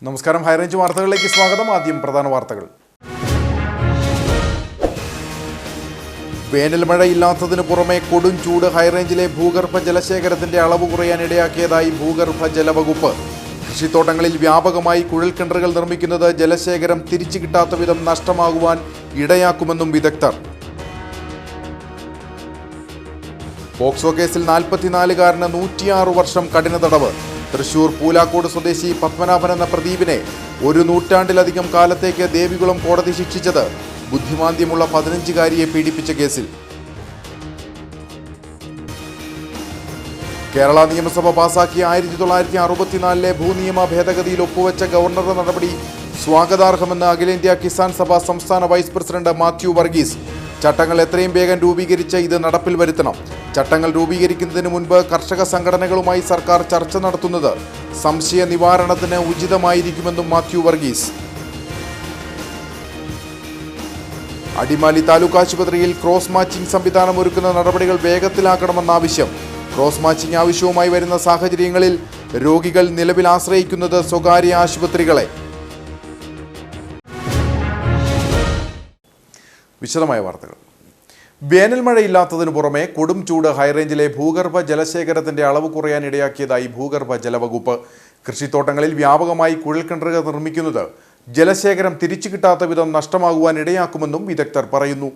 നമസ്കാരം, ഹൈറേഞ്ച് വാർത്തകളിലേക്ക് സ്വാഗതം. ആദ്യം പ്രധാന വാർത്തകൾ. വേനൽ മഴയില്ലാത്തതിനു പുറമെ കൊടും ചൂട് ഹൈറേഞ്ചിലെ ഭൂഗർഭ ജലശേഖരത്തിന്റെ അളവ് കുറയാൻ ഇടയാക്കിയതായി ഭൂഗർഭ ജലവകുപ്പ്. കൃഷിത്തോട്ടങ്ങളിൽ വ്യാപകമായി കുഴൽക്കിണറുകൾ നിർമ്മിക്കുന്നത് ജലശേഖരം തിരിച്ചു കിട്ടാത്ത വിധം നഷ്ടമാകുവാൻ ഇടയാക്കുമെന്നും വിദഗ്ധർ. പോക്സോ കേസിൽ 44-കാരന് 106 വർഷം കഠിന തടവ്. തൃശൂർ പൂലാക്കോട് സ്വദേശി പത്മനാഭൻ എന്ന പ്രദീപിനെ 1 നൂറ്റാണ്ടിലധികം കാലത്തേക്ക് ദേവികുളം കോടതി ശിക്ഷിച്ചത് ബുദ്ധിമാന്ദ്യമുള്ള 15-കാരിയെ പീഡിപ്പിച്ച കേസിൽ. കേരള നിയമസഭ പാസാക്കിയ 1964 ഭൂനിയമ ഭേദഗതിയിൽ ഒപ്പുവെച്ച ഗവർണറുടെ നടപടി സ്വാഗതാർഹമെന്ന് അഖിലേന്ത്യാ കിസാൻ സഭ സംസ്ഥാന വൈസ് പ്രസിഡന്റ് മാത്യു വർഗീസ്. ചട്ടങ്ങൾ എത്രയും വേഗം രൂപീകരിച്ച് ഇത് നടപ്പിൽ വരുത്തണം. ചട്ടങ്ങൾ രൂപീകരിക്കുന്നതിന് മുൻപ് കർഷക സംഘടനകളുമായി സർക്കാർ ചർച്ച നടത്തുന്നത് സംശയ നിവാരണത്തിന് ഉചിതമായിരിക്കുമെന്നും മാത്യു വർഗീസ്. അടിമാലി താലൂക്ക് ആശുപത്രിയിൽ ക്രോസ് മാച്ചിംഗ് സംവിധാനം ഒരുക്കുന്ന നടപടികൾ വേഗത്തിലാക്കണമെന്ന ആവശ്യം. ക്രോസ് മാച്ചിംഗ് ആവശ്യവുമായി വരുന്ന സാഹചര്യങ്ങളിൽ രോഗികൾ നിലവിൽ ആശ്രയിക്കുന്നത് സ്വകാര്യ ആശുപത്രികളെ. വിശദമായ വാർത്തകൾ. വേനൽ മഴയില്ലാത്തതിനു പുറമെ കൊടും ചൂട് ഹൈറേഞ്ചിലെ ഭൂഗർഭ ജലശേഖരത്തിന്റെ അളവ് കുറയാൻ ഇടയാക്കിയതായി ഭൂഗർഭ ജലവകുപ്പ്. കൃഷിത്തോട്ടങ്ങളിൽ വ്യാപകമായി കുഴൽക്കിണറുകൾ നിർമ്മിക്കുന്നത് ജലശേഖരം തിരിച്ചു കിട്ടാത്ത വിധം നഷ്ടമാകുവാൻ ഇടയാക്കുമെന്നും വിദഗ്ധർ പറയുന്നു.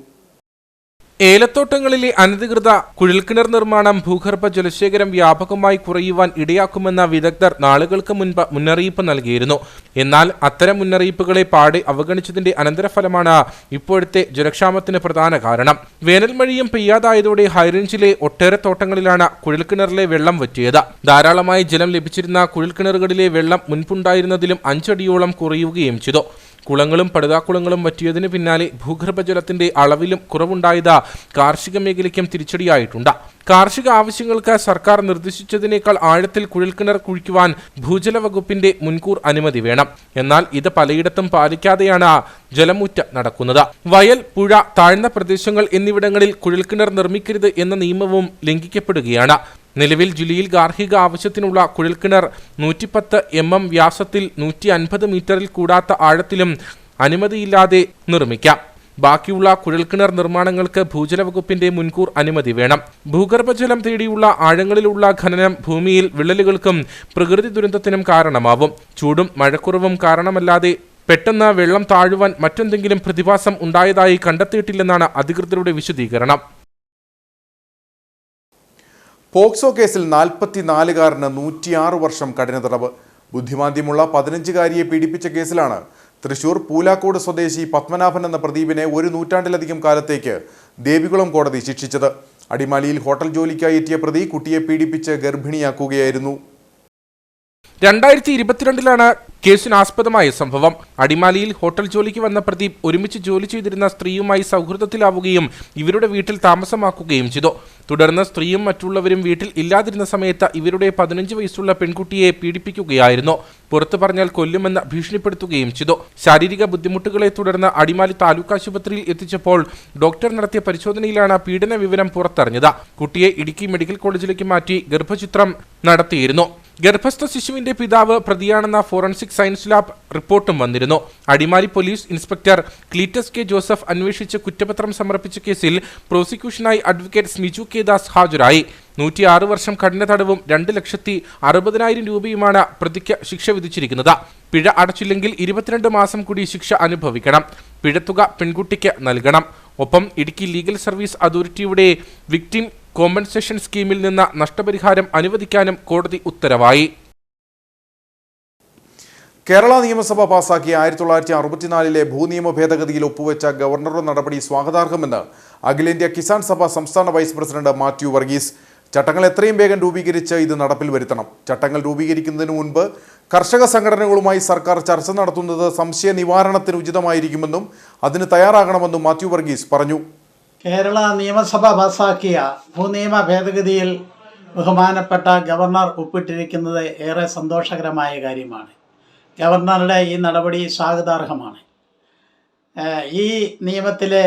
ഏലത്തോട്ടങ്ങളിലെ അനധികൃത കുഴൽക്കിണർ നിർമ്മാണം ഭൂഗർഭ ജലശേഖരം വ്യാപകമായി കുറയുവാൻ ഇടയാക്കുമെന്ന വിദഗ്ധർ നാളുകൾക്ക് മുൻപ് മുന്നറിയിപ്പ് നൽകിയിരുന്നു. എന്നാൽ അത്തരം മുന്നറിയിപ്പുകളെ പാടെ അവഗണിച്ചതിന്റെ അനന്തരഫലമാണ് ഇപ്പോഴത്തെ ജലക്ഷാമത്തിന് പ്രധാന കാരണം. വേനൽ മഴയും പെയ്യാതായതോടെ ഹൈറേഞ്ചിലെ ഒട്ടേറെ തോട്ടങ്ങളിലാണ് കുഴൽക്കിണറിലെ വെള്ളം വറ്റിയത്. ധാരാളമായി ജലം ലഭിച്ചിരുന്ന കുഴൽക്കിണറുകളിലെ വെള്ളം മുൻപുണ്ടായിരുന്നതിലും 5 അടിയോളം കുറയുകയും ചെയ്തു. കുളങ്ങളും പടുതാക്കുളങ്ങളും വറ്റിയതിന് പിന്നാലെ ഭൂഗർഭജലത്തിന്റെ അളവിലും കുറവുണ്ടായത് കാർഷിക മേഖലയ്ക്കും തിരിച്ചടിയായിട്ടുണ്ട്. കാർഷിക ആവശ്യങ്ങൾക്ക് സർക്കാർ നിർദ്ദേശിച്ചതിനേക്കാൾ ആഴത്തിൽ കുഴൽക്കിണർ കുഴിക്കുവാൻ ഭൂജല വകുപ്പിന്റെ മുൻകൂർ അനുമതി വേണം. എന്നാൽ ഇത് പലയിടത്തും പാലിക്കാതെയാണ് ജലമൂറ്റ നടക്കുന്നത്. വയൽ, പുഴ, താഴ്ന്ന പ്രദേശങ്ങൾ എന്നിവിടങ്ങളിൽ കുഴൽക്കിണർ നിർമ്മിക്കരുത് എന്ന നിയമവും ലംഘിക്കപ്പെടുകയാണ്. നിലവിൽ ജില്ലയിൽ ഗാർഹിക ആവശ്യത്തിനുള്ള കുഴൽക്കിണർ 110 mm വ്യാസത്തിൽ 150 മീറ്ററിൽ കൂടാത്ത ആഴത്തിലും അനുമതിയില്ലാതെ നിർമ്മിക്കാം. ബാക്കിയുള്ള കുഴൽക്കിണർ നിർമ്മാണങ്ങൾക്ക് ഭൂജല വകുപ്പിന്റെ മുൻകൂർ അനുമതി വേണം. ഭൂഗർഭജലം തേടിയുള്ള ആഴങ്ങളിലുള്ള ഖനനം ഭൂമിയിൽ വിള്ളലുകൾക്കും പ്രകൃതി ദുരന്തത്തിനും കാരണമാവും. ചൂടും മഴക്കുറവും കാരണമല്ലാതെ പെട്ടെന്ന് വെള്ളം താഴുവാൻ മറ്റെന്തെങ്കിലും പ്രതിഭാസം ഉണ്ടായതായി കണ്ടെത്തിയിട്ടില്ലെന്നാണ് അധികൃതരുടെ വിശദീകരണം. പോക്സോ കേസിൽ 44-കാരന് 106 വർഷം കഠിന തടവ്. ബുദ്ധിമാന്ദ്യമുള്ള 15-കാരിയെ പീഡിപ്പിച്ച കേസിലാണ് തൃശൂർ പൂലാക്കോട് സ്വദേശി പത്മനാഭൻ എന്ന പ്രദീപിനെ 1 നൂറ്റാണ്ടിലധികം കാലത്തേക്ക് ദേവികുളം കോടതി ശിക്ഷിച്ചത്. അടിമാലിയിൽ ഹോട്ടൽ ജോലിക്കായി എത്തിയ പ്രതി കുട്ടിയെ പീഡിപ്പിച്ച് ഗർഭിണിയാക്കുകയായിരുന്നു. 2022 കേസിനാസ്പദമായ സംഭവം. അടിമാലിയിൽ ഹോട്ടൽ ജോലിക്ക് വന്ന പ്രദീപ് ഒരുമിച്ച് ജോലി ചെയ്തിരുന്ന സ്ത്രീയുമായി സൗഹൃദത്തിലാവുകയും ഇവരുടെ വീട്ടിൽ താമസമാക്കുകയും ചെയ്തു. തുടർന്ന് സ്ത്രീയും മറ്റുള്ളവരും വീട്ടിൽ ഇല്ലാതിരുന്ന സമയത്ത് ഇവരുടെ 15 വയസ്സുള്ള പെൺകുട്ടിയെ പീഡിപ്പിക്കുകയായിരുന്നു. പുറത്തു പറഞ്ഞാൽ കൊല്ലുമെന്ന് ഭീഷണിപ്പെടുത്തുകയും ചെയ്തു. ശാരീരിക ബുദ്ധിമുട്ടുകളെ തുടർന്ന് അടിമാലി താലൂക്ക് ആശുപത്രിയിൽ എത്തിച്ചപ്പോൾ ഡോക്ടർ നടത്തിയ പരിശോധനയിലാണ് പീഡന വിവരം പുറത്തറിഞ്ഞത്. കുട്ടിയെ ഇടുക്കി മെഡിക്കൽ കോളേജിലേക്ക് മാറ്റി ഗർഭചിത്രം നടത്തിയിരുന്നു. ഗർഭസ്ഥ ശിശുവിന്റെ പിതാവ് പ്രതിയാണെന്ന ഫോറൻസിക് സയൻസ് ലാബ് റിപ്പോർട്ടും വന്നിരുന്നു. അടിമാലി പോലീസ് ഇൻസ്പെക്ടർ ക്ലീറ്റസ് കെ ജോസഫ് അന്വേഷിച്ച് കുറ്റപത്രം സമർപ്പിച്ച കേസിൽ പ്രോസിക്യൂഷനായി അഡ്വക്കേറ്റ് സ്മിജു കെ ദാസ് ഹാജരായി. 106 വർഷം കഠിന തടവും 2,60,000 രൂപയുമാണ് പ്രതിക്ക് ശിക്ഷ വിധിച്ചിരിക്കുന്നത്. പിഴ അടച്ചില്ലെങ്കിൽ 22 മാസം കൂടി ശിക്ഷ അനുഭവിക്കണം. പിഴത്തുക പെൺകുട്ടിക്ക് നൽകണം. ഒപ്പം ഇടുക്കി ലീഗൽ സർവീസ് അതോറിറ്റിയുടെ വിക്ടിം കോമ്പൻസേഷൻ സ്കീമിൽ നിന്ന് നഷ്ടപരിഹാരം അനുവദിക്കാനും കോടതി ഉത്തരവായി. കേരള നിയമസഭ പാസാക്കിയ 1964 ഭൂനിയമ ഭേദഗതിയിൽ ഒപ്പുവെച്ച ഗവർണറുടെ നടപടി സ്വാഗതാർഹമെന്ന് അഖിലേന്ത്യാ കിസാൻ സഭ സംസ്ഥാന വൈസ് പ്രസിഡന്റ് മാത്യു വർഗീസ്. ചട്ടങ്ങൾ എത്രയും വേഗം രൂപീകരിച്ച് ഇത് നടപ്പിൽ വരുത്തണം. ചട്ടങ്ങൾ രൂപീകരിക്കുന്നതിന് മുൻപ് കർഷക സംഘടനകളുമായി സർക്കാർ ചർച്ച നടത്തുന്നത് സംശയ നിവാരണത്തിന് ഉചിതമായിരിക്കുമെന്നും അതിന് തയ്യാറാകണമെന്നും മാത്യു വർഗീസ് പറഞ്ഞു. കേരള നിയമസഭ പാസാക്കിയ ഭൂനിയമ ഭേദഗതിയിൽ ബഹുമാനപ്പെട്ട ഗവർണർ ഒപ്പിട്ടിരിക്കുന്നത് ഏറെ സന്തോഷകരമായ കാര്യമാണ്. ഗവർണറുടെ ഈ നടപടി സ്വാഗതാർഹമാണ്. ഈ നിയമത്തിലെ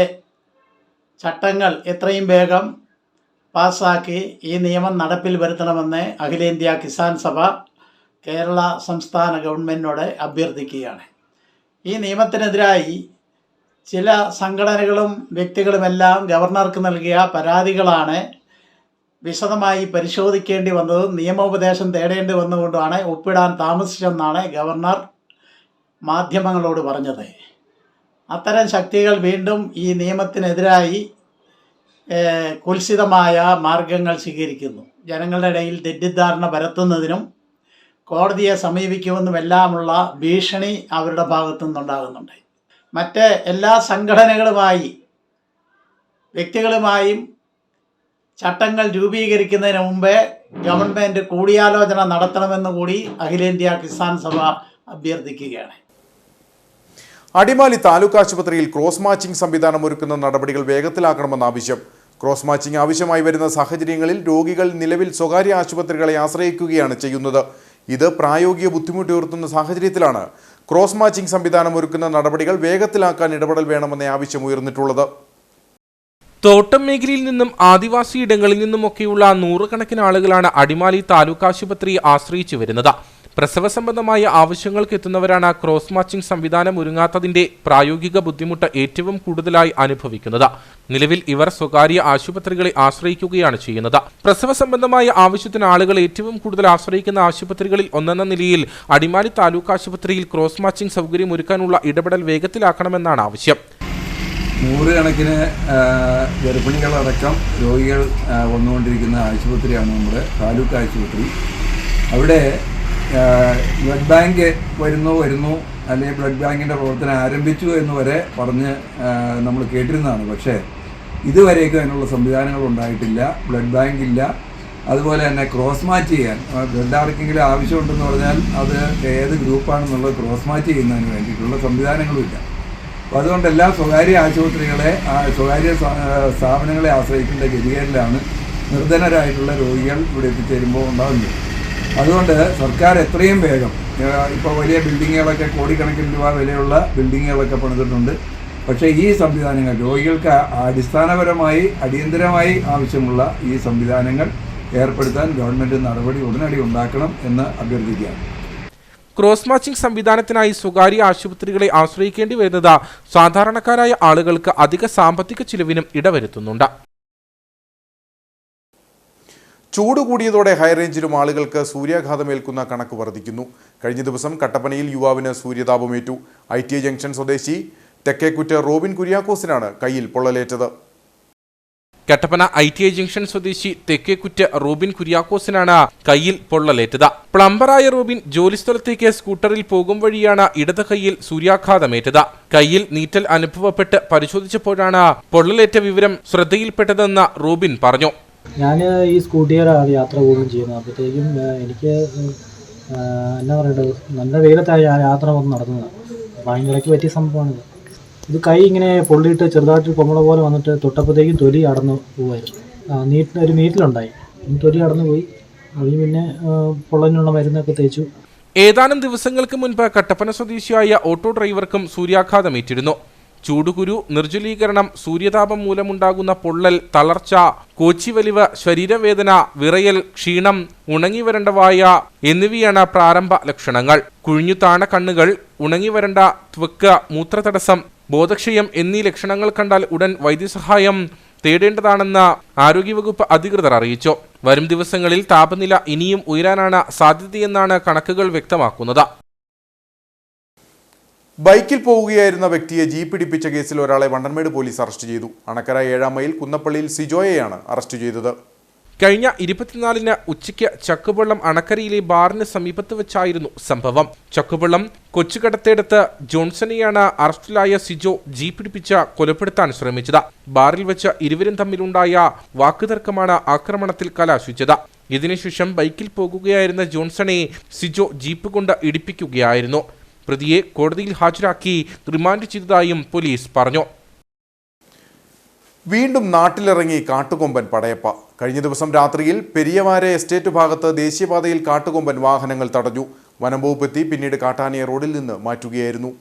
ചട്ടങ്ങൾ എത്രയും വേഗം പാസാക്കി ഈ നിയമം നടപ്പിൽ വരുത്തണമെന്ന് അഖിലേന്ത്യാ കിസാൻ സഭ കേരള സംസ്ഥാന ഗവൺമെൻറ്റിനോട് അഭ്യർത്ഥിക്കുകയാണ്. ഈ നിയമത്തിനെതിരായി ചില സംഘടനകളും വ്യക്തികളുമെല്ലാം ഗവർണർക്ക് നൽകിയ പരാതികളാണ് വിശദമായി പരിശോധിക്കേണ്ടി വന്നതും നിയമോപദേശം തേടേണ്ടി വന്നുകൊണ്ടാണ് ഒപ്പിടാൻ താമസിച്ചെന്നാണ് ഗവർണർ മാധ്യമങ്ങളോട് പറഞ്ഞത്. അത്തരം ശക്തികൾ വീണ്ടും ഈ നിയമത്തിനെതിരായി കുൽസിതമായ മാർഗങ്ങൾ സ്വീകരിക്കുന്നു. ജനങ്ങളുടെ ഇടയിൽ തെറ്റിദ്ധാരണ പരത്തുന്നതിനും കോടതിയെ സമീപിക്കുമെന്നുമെല്ലാമുള്ള ഭീഷണി അവരുടെ ഭാഗത്തു നിന്നുണ്ടാകുന്നുണ്ട്. മറ്റ് എല്ലാ സംഘടനകളുമായി വ്യക്തികളുമായും ചട്ടങ്ങൾ രൂപീകരിക്കുന്നതിന് മുമ്പേ ഗവൺമെൻറ് കൂടിയാലോചന നടത്തണമെന്ന് കൂടി അഖിലേന്ത്യാ കിസാൻ സഭ അഭ്യർത്ഥിക്കുകയാണ്. അടിമാലി താലൂക്ക് ആശുപത്രിയിൽ ക്രോസ് മാച്ചിംഗ് സംവിധാനം ഒരുക്കുന്ന നടപടികൾ വേഗത്തിലാക്കണമെന്ന ആവശ്യം. ക്രോസ് മാച്ചിംഗ് ആവശ്യമായി വരുന്ന സാഹചര്യങ്ങളിൽ രോഗികൾ നിലവിൽ സ്വകാര്യ ആശുപത്രികളെ ആശ്രയിക്കുകയാണ് ചെയ്യുന്നത്. ഇത് പ്രായോഗിക ബുദ്ധിമുട്ടുയർത്തുന്ന സാഹചര്യത്തിലാണ് ക്രോസ് മാച്ചിംഗ് സംവിധാനം ഒരുക്കുന്ന നടപടികൾ വേഗത്തിലാക്കാൻ ഇടപെടൽ വേണമെന്ന ആവശ്യം ഉയർന്നിട്ടുള്ളത്. തോട്ടം മേഖലയിൽ നിന്നും ആദിവാസി ഇടങ്ങളിൽ നിന്നുമൊക്കെയുള്ള നൂറുകണക്കിന് ആളുകളാണ് അടിമാലി താലൂക്ക് ആശുപത്രിയെ ആശ്രയിച്ചു വരുന്നത്. പ്രസവ സംബന്ധമായ ആവശ്യങ്ങൾക്ക് എത്തുന്നവരാണ് ക്രോസ് മാച്ചിംഗ് സംവിധാനം ഒരുങ്ങാത്തതിന്റെ പ്രായോഗിക ബുദ്ധിമുട്ട് ഏറ്റവും കൂടുതലായി അനുഭവിക്കുന്നത്. നിലവിൽ ഇവർ സ്വകാര്യ ആശുപത്രികളെ ആശ്രയിക്കുകയാണ് ചെയ്യുന്നത്. പ്രസവ സംബന്ധമായ ആവശ്യത്തിന് ആളുകൾ ഏറ്റവും കൂടുതൽ ആശ്രയിക്കുന്ന ആശുപത്രികളിൽ ഒന്നെന്ന നിലയിൽ അടിമാലി താലൂക്ക് ആശുപത്രിയിൽ ക്രോസ് മാച്ചിംഗ് സൗകര്യം ഒരുക്കാനുള്ള ഇടപെടൽ വേഗത്തിലാക്കണമെന്നാണ് ആവശ്യം. നൂറുകണക്കിന് ഗർഭിണികളടക്കം രോഗികൾ വന്നുകൊണ്ടിരിക്കുന്ന ആശുപത്രിയാണ് നമ്മുടെ താലൂക്ക് ആശുപത്രി. അവിടെ ബ്ലഡ് ബാങ്ക് വരുന്നു അല്ലെങ്കിൽ ബ്ലഡ് ബാങ്കിൻ്റെ പ്രവർത്തനം ആരംഭിച്ചു എന്ന് വരെ പറഞ്ഞ് നമ്മൾ കേട്ടിരുന്നതാണ്. പക്ഷേ ഇതുവരേക്കും അതിനുള്ള സംവിധാനങ്ങൾ ഉണ്ടായിട്ടില്ല. ബ്ലഡ് ബാങ്ക് ഇല്ല. അതുപോലെ തന്നെ ക്രോസ് മാച്ച് ചെയ്യാൻ ബ്ലഡ് ആർക്കെങ്കിലും ആവശ്യമുണ്ടെന്ന് പറഞ്ഞാൽ അത് ഏത് ഗ്രൂപ്പാണെന്നുള്ളത് ക്രോസ് മാച്ച് ചെയ്യുന്നതിന് വേണ്ടിയിട്ടുള്ള സംവിധാനങ്ങളുമില്ല. അപ്പോൾ അതുകൊണ്ട് എല്ലാ സ്വകാര്യ ആശുപത്രികളെ സ്വകാര്യ സ്ഥാപനങ്ങളെ ആശ്രയിക്കേണ്ട ഗതികേടിലാണ് നിർധനരായിട്ടുള്ള രോഗികൾ ഇവിടെ എത്തിച്ചേരുമ്പോൾ ഉണ്ടാകുന്നത്. അതുകൊണ്ട് സർക്കാർ എത്രയും വേഗം ഇപ്പോൾ വലിയ ബിൽഡിങ്ങുകളൊക്കെ കോടിക്കണക്കിന് രൂപ വിലയുള്ള ബിൽഡിങ്ങുകളൊക്കെ പണിതിട്ടുണ്ട്. പക്ഷേ ഈ സംവിധാനങ്ങൾ രോഗികൾക്ക് അടിസ്ഥാനപരമായി അടിയന്തരമായി ആവശ്യമുള്ള ഈ സംവിധാനങ്ങൾ ഏർപ്പെടുത്താൻ ഗവൺമെൻറ് നടപടി ഉടനടി ഉണ്ടാക്കണം എന്ന് അഭ്യർത്ഥിക്കുകയാണ്. ക്രോസ് മാച്ചിംഗ് സംവിധാനത്തിനായി സ്വകാര്യ ആശുപത്രികളെ ആശ്രയിക്കേണ്ടി വരുന്നത് സാധാരണക്കാരായ ആളുകൾക്ക് അധിക സാമ്പത്തിക ചിലവിനും ഇടവരുത്തുന്നുണ്ട്. ചൂട് കൂടിയതോടെ ഹൈറേഞ്ചിലും ആളുകൾക്ക് സൂര്യാഘാതമേൽക്കുന്ന കണക്ക് വർദ്ധിക്കുന്നു. കഴിഞ്ഞ ദിവസം കട്ടപ്പനയിൽ യുവാവിന് സൂര്യതാപമേറ്റു. ITI ജംഗ്ഷൻ സ്വദേശി തെക്കേക്കുറ്റ് റോബിൻ കുര്യാക്കോസിനാണ് കയ്യിൽ പൊള്ളലേറ്റത്. കട്ടപ്പന ITI ജംഗ്ഷൻ സ്വദേശി തെക്കേക്കുറ്റ് റോബിൻ കുര്യാക്കോസിനാണ് കയ്യിൽ പൊള്ളലേറ്റത്. പ്ലംബറായ റോബിൻ ജോലിസ്ഥലത്തേക്ക് സ്കൂട്ടറിൽ പോകും വഴിയാണ് ഇടത് കൈയിൽ സൂര്യാഘാതമേറ്റത്. കയ്യിൽ നീറ്റൽ അനുഭവപ്പെട്ട് പരിശോധിച്ചപ്പോഴാണ് പൊള്ളലേറ്റ വിവരം ശ്രദ്ധയിൽപ്പെട്ടതെന്ന് റോബിൻ പറഞ്ഞു. ഞാൻ ഈ സ്കൂട്ടിയിലാണ് യാത്ര പോവുകയും ചെയ്യുന്നത്. അപ്പോഴത്തേക്കും എനിക്ക് എന്നാ പറയേണ്ടത്, നല്ല വെയിലത്തായി ആ യാത്ര വന്ന് നടന്നതാണ്. അപ്പോൾ അതിൻ്റെ ഇടയ്ക്ക് പറ്റിയ സംഭവമാണിത്. ഇത് കൈ ഇങ്ങനെ പൊള്ളിയിട്ട് ചെറുതായിട്ട് കൊമ്മള പോലെ വന്നിട്ട് തൊട്ടപ്പോഴത്തേക്കും തൊലി അടന്നു പോവായിരുന്നു. ഒരു നീറ്റിലുണ്ടായി, തൊലി അടന്നു പോയി. അതിന് പിന്നെ പൊള്ളലിനുള്ള മരുന്നൊക്കെ തേച്ചു. ഏതാനും ദിവസങ്ങൾക്ക് മുൻപ് കട്ടപ്പന സ്വദേശിയായ ഓട്ടോ ഡ്രൈവർക്കും സൂര്യാഘാതമേറ്റിരുന്നു. ചൂടുകുരു, നിർജ്ജലീകരണം, സൂര്യതാപം മൂലമുണ്ടാകുന്ന പൊള്ളൽ, തളർച്ച, കോച്ചിവലിവ്, ശരീരവേദന, വിറയൽ, ക്ഷീണം, ഉണങ്ങിവരണ്ട വായ എന്നിവയാണ് പ്രാരംഭ ലക്ഷണങ്ങൾ. കുഴിഞ്ഞുതാണ കണ്ണുകൾ, ഉണങ്ങിവരണ്ട ത്വക്ക്, മൂത്രതടസ്സം, ബോധക്ഷയം എന്നീ ലക്ഷണങ്ങൾ കണ്ടാൽ ഉടൻ വൈദ്യസഹായം തേടേണ്ടതാണെന്ന് ആരോഗ്യവകുപ്പ് അധികൃതർ അറിയിച്ചു. വരും ദിവസങ്ങളിൽ താപനില ഇനിയും ഉയരാനാണ് സാധ്യതയെന്നാണ് കണക്കുകൾ വ്യക്തമാക്കുന്നത്. ബൈക്കിൽ പോവുകയായിരുന്ന വ്യക്തിയെ ജീപ്പ് ഇടിപ്പിച്ച കേസിൽ ഒരാളെ വണ്ടൻമേട് പോലീസ് അറസ്റ്റ് ചെയ്തു. അണക്കര 7 മൈൽ കുന്നപ്പള്ളിയിൽ സിജോയെയാണ് അറസ്റ്റ് ചെയ്തത്. കഴിഞ്ഞ 24-ന് ഉച്ചയ്ക്ക് ചക്കുപള്ളം അണക്കരയിലെ ബാറിന് സമീപത്ത് വെച്ചായിരുന്നു സംഭവം. ചക്കുപള്ളം കൊച്ചുകടത്തേടത്ത് ജോൺസണെയാണ് അറസ്റ്റിലായ സിജോ ജീപ്പിടിപ്പിച്ച് കൊലപ്പെടുത്താൻ ശ്രമിച്ചത്. ബാറിൽ വെച്ച് ഇരുവരും തമ്മിലുണ്ടായ വാക്കുതർക്കമാണ് ആക്രമണത്തിൽ കലാശിച്ചത്. ഇതിനുശേഷം ബൈക്കിൽ പോകുകയായിരുന്ന ജോൺസണെ സിജോ ജീപ്പ് കൊണ്ട് ഇടിപ്പിക്കുകയായിരുന്നു. പ്രതിയെ കോടതിയിൽ ഹാജരാക്കി റിമാൻഡ് ചെയ്തതായും പോലീസ് പറഞ്ഞു. വീണ്ടും നാട്ടിലിറങ്ങി കാട്ടുകൊമ്പൻ പടയപ്പ. കഴിഞ്ഞ ദിവസം രാത്രിയിൽ പെരിയവാര എസ്റ്റേറ്റ് ഭാഗത്ത് ദേശീയപാതയിൽ കാട്ടുകൊമ്പൻ വാഹനങ്ങൾ തടഞ്ഞു. വനംവകുപ്പ് എത്തി പിന്നീട് കാട്ടാനയെ റോഡിൽ നിന്ന് മാറ്റുകയായിരുന്നു.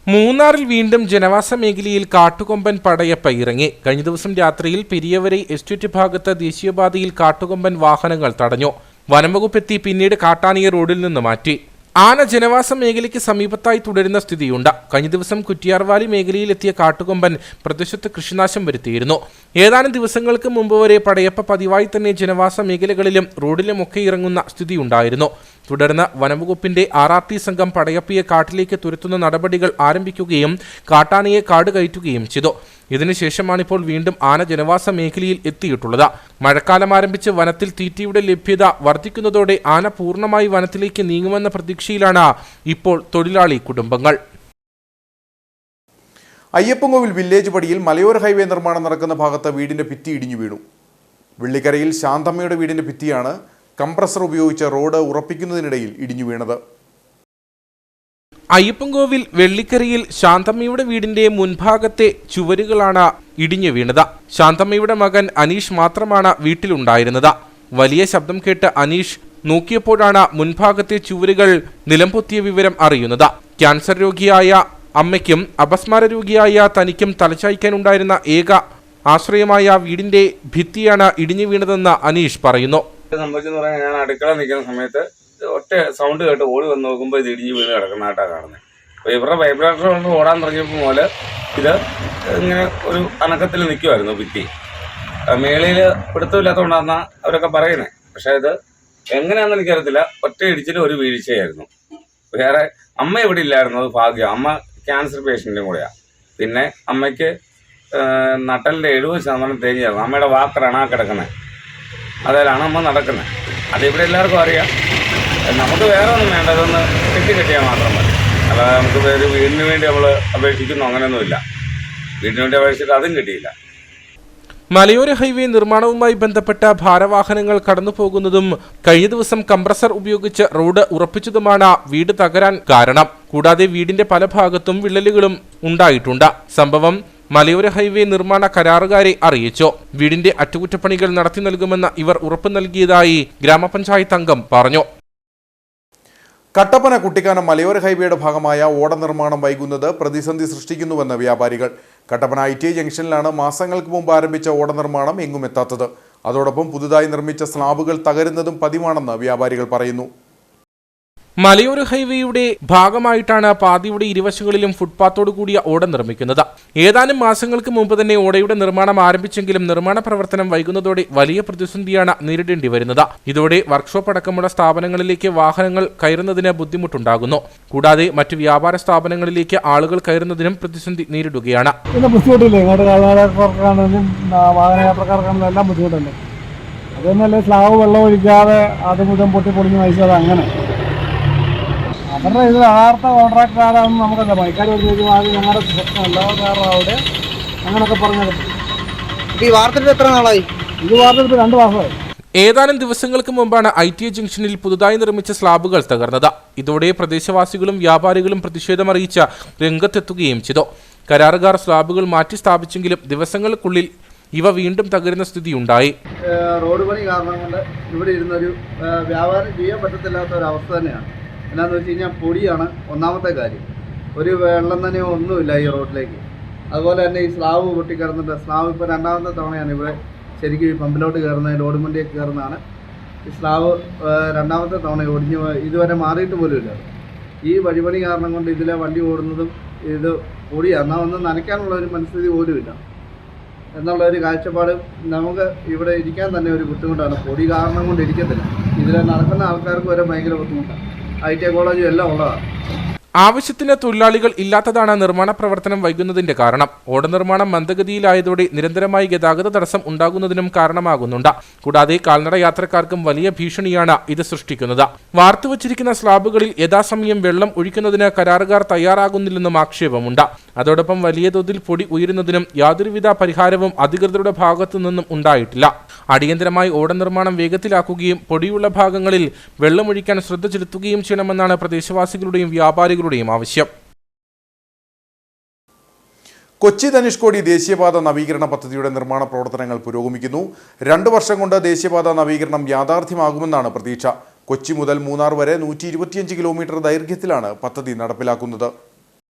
മൂന്നാറിൽ വീണ്ടും ജനവാസ മേഖലയിൽ കാട്ടുകൊമ്പൻ പടയപ്പ ഇറങ്ങി. കഴിഞ്ഞ ദിവസം രാത്രിയിൽ പെരിയവരൈ എസ്റ്റേറ്റ് ഭാഗത്ത് ദേശീയപാതയിൽ കാട്ടുകൊമ്പൻ വാഹനങ്ങൾ തടഞ്ഞു. വനംവകുപ്പ് എത്തി പിന്നീട് കാട്ടാനയെ റോഡിൽ നിന്ന് മാറ്റി. ആന ജനവാസ മേഖലയ്ക്ക് സമീപത്തായി തുടരുന്ന സ്ഥിതിയുണ്ട്. കഴിഞ്ഞ ദിവസം കുറ്റിയാർവാലി മേഖലയിലെത്തിയ കാട്ടുകൊമ്പൻ പ്രദേശത്ത് കൃഷിനാശം വരുത്തിയിരുന്നു. ഏതാനും ദിവസങ്ങൾക്ക് മുമ്പ് വരെ പടയപ്പ പതിവായി തന്നെ ജനവാസ മേഖലകളിലും റോഡിലുമൊക്കെ ഇറങ്ങുന്ന സ്ഥിതിയുണ്ടായിരുന്നു. തുടർന്ന് വനംവകുപ്പിന്റെ RRT സംഘം പടയപ്പയെ കാട്ടിലേക്ക് തുരത്തുന്ന നടപടികൾ ആരംഭിക്കുകയും കാട്ടാനയെ കാട് കയറ്റുകയും ചെയ്തു. ഇതിനുശേഷമാണിപ്പോൾ വീണ്ടും ആന ജനവാസ മേഖലയിൽ എത്തിയിട്ടുള്ളത്. മഴക്കാലം ആരംഭിച്ച് വനത്തിൽ തീറ്റയുടെ ലഭ്യത വർദ്ധിക്കുന്നതോടെ ആന പൂർണ്ണമായി വനത്തിലേക്ക് നീങ്ങുമെന്ന പ്രതീക്ഷയിലാണ് ഇപ്പോൾ തൊഴിലാളി കുടുംബങ്ങൾ. അയ്യപ്പൻകോവിൽ വില്ലേജ് പടിയിൽ മലയോര ഹൈവേ നിർമ്മാണം നടക്കുന്ന ഭാഗത്ത് വീടിന്റെ ഭിത്തി ഇടിഞ്ഞു വീണു. വെള്ളിക്കരയിൽ ശാന്തമ്മയുടെ വീടിന്റെ ഭിത്തിയാണ് കംപ്രസർ ഉപയോഗിച്ച് റോഡ് ഉറപ്പിക്കുന്നതിനിടയിൽ ഇടിഞ്ഞു വീണത്. അയ്യപ്പൻകോവിൽ വെള്ളിക്കരയിൽ ശാന്തമ്മയുടെ വീടിന്റെ മുൻഭാഗത്തെ ചുവരുകളാണ് ഇടിഞ്ഞു വീണത്. ശാന്തമ്മയുടെ മകൻ അനീഷ് മാത്രമാണ് വീട്ടിലുണ്ടായിരുന്നത്. വലിയ ശബ്ദം കേട്ട് അനീഷ് നോക്കിയപ്പോഴാണ് മുൻഭാഗത്തെ ചുവരുകൾ നിലംപൊത്തിയ വിവരം അറിയുന്നത്. ക്യാൻസർ രോഗിയായ അമ്മയ്ക്കും അപസ്മാര രോഗിയായ തനിക്കും തലചായ്ക്കാനുണ്ടായിരുന്ന ഏക ആശ്രയമായ വീടിന്റെ ഭിത്തിയാണ് ഇടിഞ്ഞു വീണതെന്ന് അനീഷ് പറയുന്നു. സംഭവിച്ചെന്ന് പറഞ്ഞാൽ ഞാൻ അടുക്കള നിൽക്കുന്ന സമയത്ത് ഒറ്റ സൗണ്ട് കേട്ട് ഓടി വന്ന് നോക്കുമ്പോൾ ഇത് ഇടിഞ്ഞ് വീണ് കിടക്കുന്നതായിട്ടാണ് കാണുന്നത്. അപ്പോൾ ഇവരുടെ വൈബ്രേറ്റർ കൊണ്ട് ഓടാൻ തുടങ്ങിയപ്പോൾ മുതൽ ഇത് ഇങ്ങനെ ഒരു അനക്കത്തിൽ നിൽക്കുമായിരുന്നു ഭിത്തി. മേളിൽ പിടുത്തമില്ലാത്തതുകൊണ്ടാണ് അവരൊക്കെ പറയുന്നത്. പക്ഷേ ഇത് എങ്ങനെയാണെന്ന് എനിക്കറിയത്തില്ല. ഒറ്റ ഇടിച്ചിൽ ഒരു വീഴ്ചയായിരുന്നു. വേറെ അമ്മ ഇവിടെ ഇല്ലായിരുന്നു, അത് ഭാഗ്യം. അമ്മ ക്യാൻസർ പേഷ്യൻറ്റും കൂടെയാണ്. പിന്നെ അമ്മയ്ക്ക് നട്ടലിൻ്റെ 70% തേഞ്ഞായിരുന്നു. അമ്മയുടെ വാക്കറാണ് കിടക്കുന്നത്, അതിലാണ് അമ്മ നടക്കുന്നത്. അതിവിടെ എല്ലാവർക്കും അറിയാം. നമുക്ക് വേറെ ഒന്നും വേണ്ട, അതൊന്ന് കെട്ടിയാൽ മാത്രം മതി. അല്ലാതെ നമുക്ക് ഒരു വീടിന് വേണ്ടി നമ്മൾ അപേക്ഷിക്കുന്നു അങ്ങനെയൊന്നുമില്ല. വീടിന് വേണ്ടി അപേക്ഷിച്ചിട്ട് അതും കിട്ടിയില്ല. മലയോര ഹൈവേ നിർമ്മാണവുമായി ബന്ധപ്പെട്ട ഭാരവാഹനങ്ങൾ കടന്നുപോകുന്നതും കഴിഞ്ഞ ദിവസം കംപ്രസർ ഉപയോഗിച്ച് റോഡ് ഉറപ്പിച്ചതുമാണ് വീട് തകരാൻ കാരണം. കൂടാതെ വീടിന്റെ പല ഭാഗത്തും വിള്ളലുകളും ഉണ്ടായിട്ടുണ്ട്. സംഭവം മലയോര ഹൈവേ നിർമ്മാണ കരാറുകാരെ അറിയിച്ചു. വീടിന്റെ അറ്റകുറ്റപ്പണികൾ നടത്തി നൽകുമെന്ന് ഇവർ ഉറപ്പ് നൽകിയതായി ഗ്രാമപഞ്ചായത്ത് അംഗം പറഞ്ഞു. കട്ടപ്പന കുട്ടിക്കാനം മലയോര ഹൈവേയുടെ ഭാഗമായ ഓട നിർമ്മാണം വൈകുന്നത് പ്രതിസന്ധി സൃഷ്ടിക്കുന്നുവെന്ന് വ്യാപാരികൾ. കട്ടപ്പന ITI ജംഗ്ഷനിലാണ് മാസങ്ങൾക്ക് മുമ്പ് ആരംഭിച്ച ഓട നിർമ്മാണം എങ്ങും എത്താത്തത്. അതോടൊപ്പം പുതുതായി നിർമ്മിച്ച സ്ലാബുകൾ തകരുന്നതും പതിവാണെന്ന് വ്യാപാരികൾ പറയുന്നു. മലയോര ഹൈവേയുടെ ഭാഗമായിട്ടാണ് പാതയുടെ ഇരുവശങ്ങളിലും ഫുട്പാത്തോടു കൂടിയ ഓട നിർമ്മിക്കുന്നത്. ഏതാനും മാസങ്ങൾക്ക് മുമ്പ് തന്നെ ഓടയുടെ നിർമ്മാണം ആരംഭിച്ചെങ്കിലും നിർമ്മാണ പ്രവർത്തനം വൈകുന്നതോടെ വലിയ പ്രതിസന്ധിയാണ് നേരിടേണ്ടി വരുന്നത്. ഇതോടെ വർക്ക്ഷോപ്പ് അടക്കമുള്ള സ്ഥാപനങ്ങളിലേക്ക് വാഹനങ്ങൾ കയറുന്നതിന് ബുദ്ധിമുട്ടുണ്ടാകുന്നു. കൂടാതെ മറ്റു വ്യാപാര സ്ഥാപനങ്ങളിലേക്ക് ആളുകൾ കയറുന്നതിനും പ്രതിസന്ധി നേരിടുകയാണ്. ബുദ്ധിമുട്ടില്ലേ, ഇങ്ങോട്ട് വാഹനയാത്രക്കാർക്കാണെങ്കിലും വാഹനയാത്രക്കാർക്കാണെങ്കിലും എല്ലാം ബുദ്ധിമുട്ടുണ്ട്. അതൊന്നല്ലേ സ്ലാബ് വെള്ളം ഒഴിക്കാതെ അത് മുഴുവൻ പൊളിഞ്ഞ് നയിച്ചത്. അങ്ങനെ അവരുടെ ഇത് യഥാർത്ഥ കോൺട്രാക്ടർ ആരാണെന്ന് നമുക്കല്ല. പണിക്കാർ ചോദിക്കും ആദ്യം ഞങ്ങളുടെ പ്രശ്നമല്ല വേറെ അവിടെ അങ്ങനെയൊക്കെ പറഞ്ഞത്. ഈ വാർത്തയിൽ എത്ര നാളായി? ഇത് വാർത്തയിൽ 2 മാസമായി. ഏതാനും ദിവസങ്ങൾക്ക് മുമ്പാണ് ITI ജംഗ്ഷനിൽ പുതുതായി നിർമ്മിച്ച സ്ലാബുകൾ തകർന്നത്. ഇതോടെ പ്രദേശവാസികളും വ്യാപാരികളും പ്രതിഷേധമറിയിച്ച് രംഗത്തെത്തുകയും ചെയ്തു. കരാറുകാർ സ്ലാബുകൾ മാറ്റി സ്ഥാപിച്ചെങ്കിലും ദിവസങ്ങൾക്കുള്ളിൽ ഇവ വീണ്ടും തകരുന്ന സ്ഥിതിയുണ്ടായി. റോഡ് പണി കാരണം കൊണ്ട് ഇവിടെ ഇരുന്നൊരു വ്യാപാരം ചെയ്യാൻ പറ്റത്തില്ലാത്ത ഒരു അവസ്ഥ തന്നെയാണ്. എന്നാന്ന് വെച്ച് കഴിഞ്ഞാൽ പൊടിയാണ് ഒന്നാമത്തെ കാര്യം. ഒരു വെള്ളം തന്നെ ഒന്നുമില്ല ഈ റോഡിലേക്ക്. അതുപോലെ തന്നെ ഈ സ്ലാബ് പൊട്ടിക്കിടന്നിട്ട് സ്ലാബ് ഇപ്പോൾ 2ാമത്തെ തവണയാണ് ഇവിടെ ശരിക്കും ഈ പമ്പിലോട്ട് കയറുന്നത്, ലോഡ് വണ്ടിയൊക്കെ കയറുന്നതാണ്. ഈ സ്ലാബ് 2ാമത്തെ തവണ ഒടിഞ്ഞ് ഇതുവരെ മാറിയിട്ട് പോലും ഇല്ല. ഈ വഴിപണി കാരണം കൊണ്ട് ഇതിലെ വണ്ടി ഓടുന്നതും ഇത് പൊടിയാണ്. എന്നാൽ ഒന്നും നനയ്ക്കാനുള്ള ഒരു മനസ്ഥിതി പോലും ഇല്ല എന്നുള്ളൊരു കാഴ്ചപ്പാട്. നമുക്ക് ഇവിടെ ഇരിക്കാൻ തന്നെ ഒരു ബുദ്ധിമുട്ടാണ്. പൊടി കാരണം കൊണ്ട് ഇരിക്കത്തില്ല. ഇതിൽ നടക്കുന്ന ആൾക്കാർക്ക് വരെ ഭയങ്കര ബുദ്ധിമുട്ടാണ്. ITI കോളേജും എല്ലാം ഉള്ളതാണ്. ആവശ്യത്തിന് തൊഴിലാളികൾ ഇല്ലാത്തതാണ് നിർമ്മാണ പ്രവർത്തനം വൈകുന്നതിന്റെ കാരണം. ഓട നിർമ്മാണം മന്ദഗതിയിലായതോടെ നിരന്തരമായി ഗതാഗത തടസ്സം ഉണ്ടാകുന്നതിനും കാരണമാകുന്നുണ്ട്. കൂടാതെ കാൽനട യാത്രക്കാർക്കും വലിയ ഭീഷണിയാണ് ഇത് സൃഷ്ടിക്കുന്നത്. വാർത്തുവച്ചിരിക്കുന്ന സ്ലാബുകളിൽ യഥാസമയം വെള്ളം ഒഴിക്കുന്നതിന് കരാറുകാർ തയ്യാറാകുന്നില്ലെന്നും ആക്ഷേപമുണ്ട്. അതോടൊപ്പം വലിയ തോതിൽ പൊടി ഉയരുന്നതിനും യാതൊരുവിധ പരിഹാരവും അധികൃതരുടെ ഭാഗത്തു നിന്നും ഉണ്ടായിട്ടില്ല. അടിയന്തരമായി ഓട നിർമ്മാണം വേഗത്തിലാക്കുകയും പൊടിയുള്ള ഭാഗങ്ങളിൽ വെള്ളമൊഴിക്കാൻ ശ്രദ്ധ ചെലുത്തുകയും ചെയ്യണമെന്നാണ് പ്രദേശവാസികളുടെയും വ്യാപാരികളുടെയും ആവശ്യം. കൊച്ചി ധനുഷ്കോടി ദേശീയപാത നവീകരണ പദ്ധതിയുടെ നിർമ്മാണ പ്രവർത്തനങ്ങൾ പുരോഗമിക്കുന്നു. 2 വർഷം കൊണ്ട് ദേശീയപാത നവീകരണം യാഥാർത്ഥ്യമാകുമെന്നാണ് പ്രതീക്ഷ. കൊച്ചി മുതൽ മൂന്നാർ വരെ 125 കിലോമീറ്റർ ദൈർഘ്യത്തിലാണ് പദ്ധതി നടപ്പിലാക്കുന്നത്.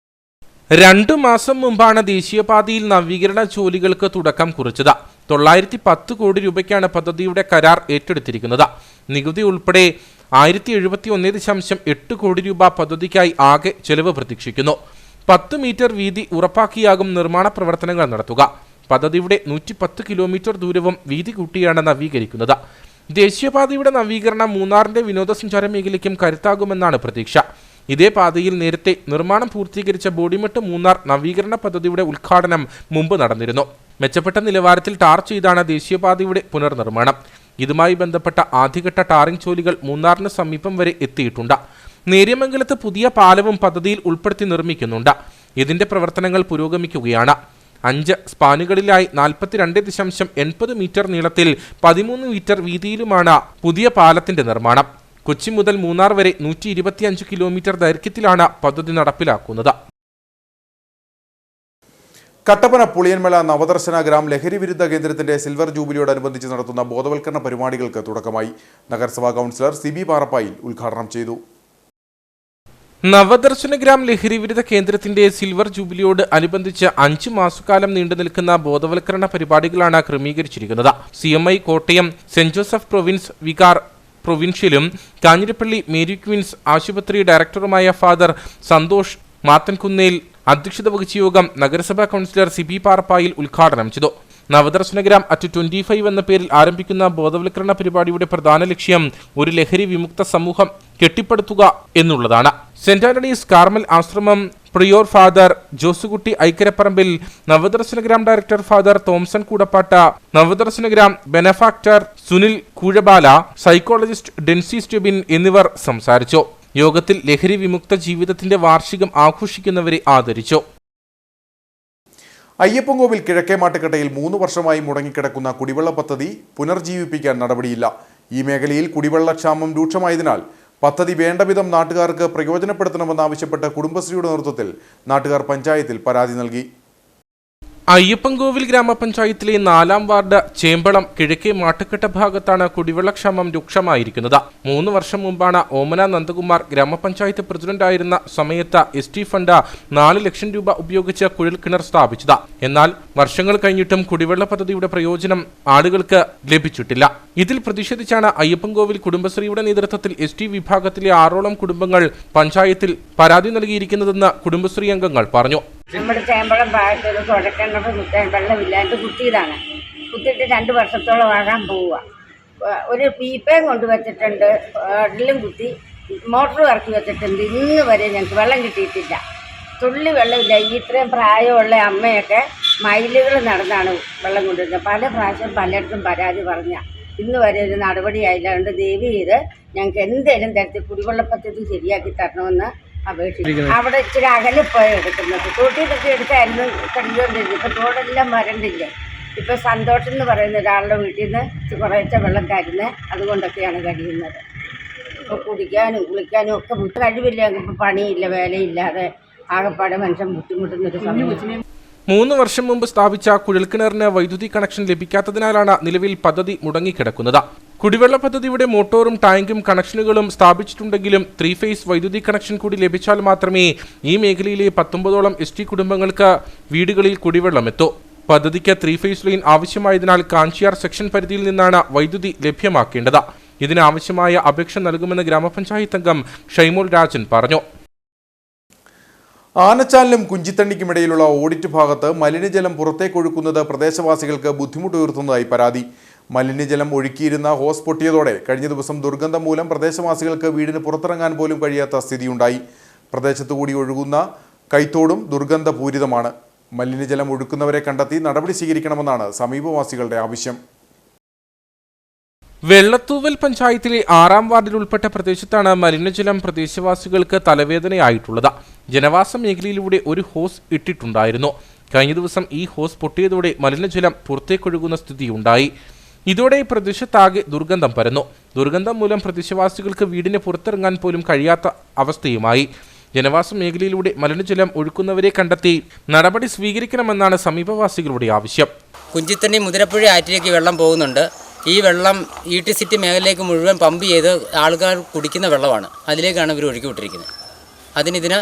2 മാസം മുമ്പാണ് ദേശീയപാതയിൽ നവീകരണ ജോലികൾക്ക് തുടക്കം കുറിച്ചത്. 910 കോടി രൂപയ്ക്കാണ് പദ്ധതിയുടെ കരാർ ഏറ്റെടുത്തിരിക്കുന്നത്. നികുതി ഉൾപ്പെടെ 1071.8 കോടി രൂപ പദ്ധതിക്കായി ആകെ ചെലവ് പ്രതീക്ഷിക്കുന്നു. 10 മീറ്റർ വീതി ഉറപ്പാക്കിയാകും നിർമ്മാണ പ്രവർത്തനങ്ങൾ നടത്തുക. പദ്ധതിയുടെ 110 കിലോമീറ്റർ ദൂരവും വീതി കൂട്ടിയാണ് നവീകരിക്കുന്നത്. ദേശീയപാതയുടെ നവീകരണം മൂന്നാറിന്റെ വിനോദസഞ്ചാര മേഖലയ്ക്കും കരുത്താകുമെന്നാണ് പ്രതീക്ഷ. ഇതേ പാതയിൽ നേരത്തെ നിർമ്മാണം പൂർത്തീകരിച്ച ബോഡിമെട്ട് മൂന്നാർ നവീകരണ പദ്ധതിയുടെ ഉദ്ഘാടനം മുമ്പ് നടന്നിരുന്നു. മെച്ചപ്പെട്ട നിലവാരത്തിൽ ടാർ ചെയ്താണ് ദേശീയപാതയുടെ പുനർനിർമ്മാണം. ഇതുമായി ബന്ധപ്പെട്ട ആദ്യഘട്ട ടാറിംഗ് ജോലികൾ മൂന്നാറിന് സമീപം വരെ എത്തിയിട്ടുണ്ട്. നേര്യമംഗലത്ത് പുതിയ പാലവും പദ്ധതിയിൽ ഉൾപ്പെടുത്തി നിർമ്മിക്കുന്നുണ്ട്. ഇതിന്റെ പ്രവർത്തനങ്ങൾ പുരോഗമിക്കുകയാണ്. 5 സ്പാനുകളിലായി 42.80 മീറ്റർ നീളത്തിൽ 13 മീറ്റർ വീതിയിലുമാണ് പുതിയ പാലത്തിന്റെ നിർമ്മാണം. കൊച്ചി മുതൽ മൂന്നാർ വരെ 125 കിലോമീറ്റർ ദൈർഘ്യത്തിലാണ് പദ്ധതി നടപ്പിലാക്കുന്നത്. കട്ടപ്പന പുളിയൻമല നവദർശന ഗ്രാം ലഹരി വിരുദ്ധ കേന്ദ്രത്തിന്റെ സിൽവർ ജൂബിലിയോടനുബന്ധിച്ച് നടത്തുന്ന ബോധവൽക്കരണ പരിപാടികൾക്ക് തുടക്കമായി. നഗരസഭാ കൗൺസിലർ CB പാറപ്പായിൽ ഉദ്ഘാടനം ചെയ്തു. നവദർശന ഗ്രാം ലഹരി വിരുദ്ധ കേന്ദ്രത്തിന്റെ സിൽവർ ജൂബിലിയോട് അനുബന്ധിച്ച് 5 മാസക്കാലം നീണ്ടു നിൽക്കുന്ന ബോധവൽക്കരണ പരിപാടികളാണ് ക്രമീകരിച്ചിരിക്കുന്നത്. CMI Kottayam saint Joseph province vicar പ്രൊവിൻഷ്യലും കാഞ്ഞിരപ്പള്ളി മേരി ക്വീൻസ് ആശുപത്രി ഡയറക്ടറുമായ ഫാദർ സന്തോഷ് മാത്തൻകുന്നേൽ അധ്യക്ഷത വഹിച്ച യോഗം നഗരസഭാ കൗൺസിലർ CB പാറപ്പായിൽ ഉദ്ഘാടനം ചെയ്തു. നവദർശന ഗ്രാം @25 എന്ന പേരിൽ ആരംഭിക്കുന്ന ബോധവൽക്കരണ പരിപാടിയുടെ പ്രധാന ലക്ഷ്യം ഒരു ലഹരി വിമുക്ത സമൂഹം കെട്ടിപ്പടുത്തുക എന്നുള്ളതാണ്. സെന്റ് ആന്റണീസ് കാർമൽ ആശ്രമം prior father Josekutty Aikkaraparambil, Navadarshana Gram director father Thomson Koodappatta, Navadarshana Gram benefactor Sunil Koozhabala, psychologist Dency Stebin എന്നിവർ സംസാരിച്ചു. യോഗത്തിൽ ലഹരി വിമുക്ത ജീവിതത്തിന്റെ വാർഷികം ആഘോഷിക്കുന്നവരെ ആദരിച്ചു. അയ്യപ്പൻകോവിൽ കിഴക്കേമാട്ടുകട്ടയിൽ 3 വർഷമായി മുടങ്ങിക്കിടക്കുന്ന കുടിവെള്ള പദ്ധതി പുനർജീവിപ്പിക്കാൻ നടപടിയില്ല. ഈ മേഖലയിൽ കുടിവെള്ളക്ഷാമം രൂക്ഷമായതിനാൽ പദ്ധതി വേണ്ടവിധം നാട്ടുകാർക്ക് പ്രയോജനപ്പെടുത്തണമെന്നാവശ്യപ്പെട്ട് കുടുംബശ്രീയുടെ നേതൃത്വത്തിൽ നാട്ടുകാർ പഞ്ചായത്തിൽ പരാതി നൽകി. അയ്യപ്പൻകോവിൽ ഗ്രാമപഞ്ചായത്തിലെ 4-ാം വാർഡ് ചേമ്പളം കിഴക്കേ മാട്ടുകെട്ട ഭാഗത്താണ് കുടിവെള്ളക്ഷാമം രൂക്ഷമായിരിക്കുന്നത്. 3 വർഷം മുമ്പാണ് ഓമന നന്ദകുമാർ ഗ്രാമപഞ്ചായത്ത് പ്രസിഡന്റായിരുന്ന സമയത്ത് ST ഫണ്ട് 4 ലക്ഷം രൂപ ഉപയോഗിച്ച് കുഴൽക്കിണർ സ്ഥാപിച്ചത്. എന്നാൽ വർഷങ്ങൾ കഴിഞ്ഞിട്ടും കുടിവെള്ള പദ്ധതിയുടെ പ്രയോജനം ആളുകൾക്ക് ലഭിച്ചിട്ടില്ല. ഇതിൽ പ്രതിഷേധിച്ചാണ് അയ്യപ്പൻകോവിൽ കുടുംബശ്രീയുടെ നേതൃത്വത്തിൽ ST വിഭാഗത്തിലെ 6ഓളം കുടുംബങ്ങൾ പഞ്ചായത്തിൽ പരാതി നൽകിയിരിക്കുന്നതെന്ന് കുടുംബശ്രീ അംഗങ്ങൾ പറഞ്ഞു. നമ്മുടെ ചേമ്പളം ഭാഗത്ത് ഒരു കുഴക്കിണർ കുത്താൻ വെള്ളമില്ലാണ്ട് കുത്തിയതാണ്. കുത്തിയിട്ട് 2 വർഷത്തോളം ആകാൻ പോവുക. ഒരു പീപ്പയും കൊണ്ടുവച്ചിട്ടുണ്ട്, അടിലും കുത്തി മോട്ടർ ഇറക്കി വെച്ചിട്ടുണ്ട്. ഇന്ന് വരെ ഞങ്ങൾക്ക് വെള്ളം കിട്ടിയിട്ടില്ല. തുള്ളി വെള്ളമില്ല. ഇത്രയും പ്രായമുള്ള അമ്മയൊക്കെ മൈലുകൾ നടന്നാണ് വെള്ളം കൊണ്ടുവരുന്നത്. പല പ്രാവശ്യം പലയിടത്തും പരാതി പറഞ്ഞ ഇന്ന് വരെ ഒരു നടപടിയായില്ല. അതുകൊണ്ട് ദയവ് ചെയ്ത് ഞങ്ങൾക്ക് എന്തെങ്കിലും തരത്തിൽ കുടിവെള്ള പദ്ധതി ശരിയാക്കി തരണമെന്ന് അപേക്ഷിക്കുന്നു. അവിടെ ഇച്ചിരി അകലിപ്പോയി എടുക്കുന്നത്. തോട്ടിയിലൊക്കെ എടുത്തായിരുന്നു കണ്ടിക്കൊണ്ടിരുന്നത്. ഇപ്പം തോടെല്ലാം വരണ്ടില്ലേ. ഇപ്പം സന്തോഷം എന്ന് പറയുന്ന ഒരാളുടെ വീട്ടിൽ നിന്ന് കുറേശ്ശെ വെള്ളം കരുന്ന് അതുകൊണ്ടൊക്കെയാണ് കഴിയുന്നത്. ഇപ്പോൾ കുടിക്കാനും കുളിക്കാനും ഒക്കെ കഴിവില്ല. ഇപ്പം പണിയില്ല, വേലയില്ലാതെ ആകെപ്പാടെ മനുഷ്യൻ ബുദ്ധിമുട്ടുന്നൊരു സമയം. 3 വർഷം മുമ്പ് സ്ഥാപിച്ച കുഴൽക്കിണറിന് വൈദ്യുതി കണക്ഷൻ ലഭിക്കാത്തതിനാലാണ് നിലവിൽ പദ്ധതി മുടങ്ങിക്കിടക്കുന്നത്. കുടിവെള്ള പദ്ധതിയുടെ മോട്ടോറും ടാങ്കും കണക്ഷനുകളും സ്ഥാപിച്ചിട്ടുണ്ടെങ്കിലും 3 ഫേസ് വൈദ്യുതി കണക്ഷൻ കൂടി ലഭിച്ചാൽ മാത്രമേ ഈ മേഖലയിലെ 19ഓളം ST കുടുംബങ്ങൾക്ക് വീടുകളിൽ കുടിവെള്ളം എത്തൂ. പദ്ധതിക്ക് 3 ഫേസ് ലൈൻ ആവശ്യമായതിനാൽ കാഞ്ചിയാർ സെക്ഷൻ പരിധിയിൽ നിന്നാണ് വൈദ്യുതി ലഭ്യമാക്കേണ്ടത്. ഇതിനാവശ്യമായ അപേക്ഷ നൽകുമെന്ന് ഗ്രാമപഞ്ചായത്ത് അംഗം ഷൈമോൾ രാജൻ പറഞ്ഞു. ആനച്ചാലിനും കുഞ്ചിത്തണ്ണിക്കുമിടയിലുള്ള ഓഡിറ്റ് ഭാഗത്ത് മലിനജലം പുറത്തേക്കൊഴുക്കുന്നത് പ്രദേശവാസികൾക്ക് ബുദ്ധിമുട്ടുയർത്തുന്നതായി പരാതി. മലിനജലം ഒഴുക്കിയിരുന്ന ഹോസ് പൊട്ടിയതോടെ കഴിഞ്ഞ ദിവസം ദുർഗന്ധം മൂലം പ്രദേശവാസികൾക്ക് വീടിന് പുറത്തിറങ്ങാൻ പോലും കഴിയാത്ത സ്ഥിതിയുണ്ടായി. പ്രദേശത്തുകൂടി ഒഴുകുന്ന കൈത്തോടും ദുർഗന്ധപൂരിതമാണ്. മലിനജലം ഒഴുക്കുന്നവരെ കണ്ടെത്തി നടപടി സ്വീകരിക്കണമെന്നാണ് സമീപവാസികളുടെ ആവശ്യം. വെള്ളത്തൂവൽ പഞ്ചായത്തിലെ 6-ാം വാർഡിൽ ഉൾപ്പെട്ട പ്രദേശത്താണ് മലിനജലം പ്രദേശവാസികൾക്ക് തലവേദനയായിട്ടുള്ളത്. ജനവാസ മേഖലയിലൂടെ ഒരു ഹോസ് ഇട്ടിട്ടുണ്ടായിരുന്നു. കഴിഞ്ഞ ദിവസം ഈ ഹോസ് പൊട്ടിയതോടെ മലിനജലം പുറത്തേക്കൊഴുകുന്ന സ്ഥിതിയുണ്ടായി. ഇതോടെ പ്രദേശത്താകെ ദുർഗന്ധം പരന്നു. ദുർഗന്ധം മൂലം പ്രദേശവാസികൾക്ക് വീടിന് പുറത്തിറങ്ങാൻ പോലും കഴിയാത്ത അവസ്ഥയുമായി. ജനവാസ മേഖലയിലൂടെ മലിനജലം ഒഴുക്കുന്നവരെ കണ്ടെത്തി നടപടി സ്വീകരിക്കണമെന്നാണ് സമീപവാസികളുടെ ആവശ്യം. കുഞ്ചിത്തണ്ണി മുതിരപ്പുഴ ആറ്റിലേക്ക് വെള്ളം പോകുന്നുണ്ട്. ഈ വെള്ളം ETCT മേഖലയിലേക്ക് മുഴുവൻ പമ്പ് ചെയ്ത് ആൾക്കാർ കുടിക്കുന്ന വെള്ളമാണ്. അതിലേക്കാണ് ഇവർ ഒഴുക്കി വിട്ടിരിക്കുന്നത്. ഇതിന്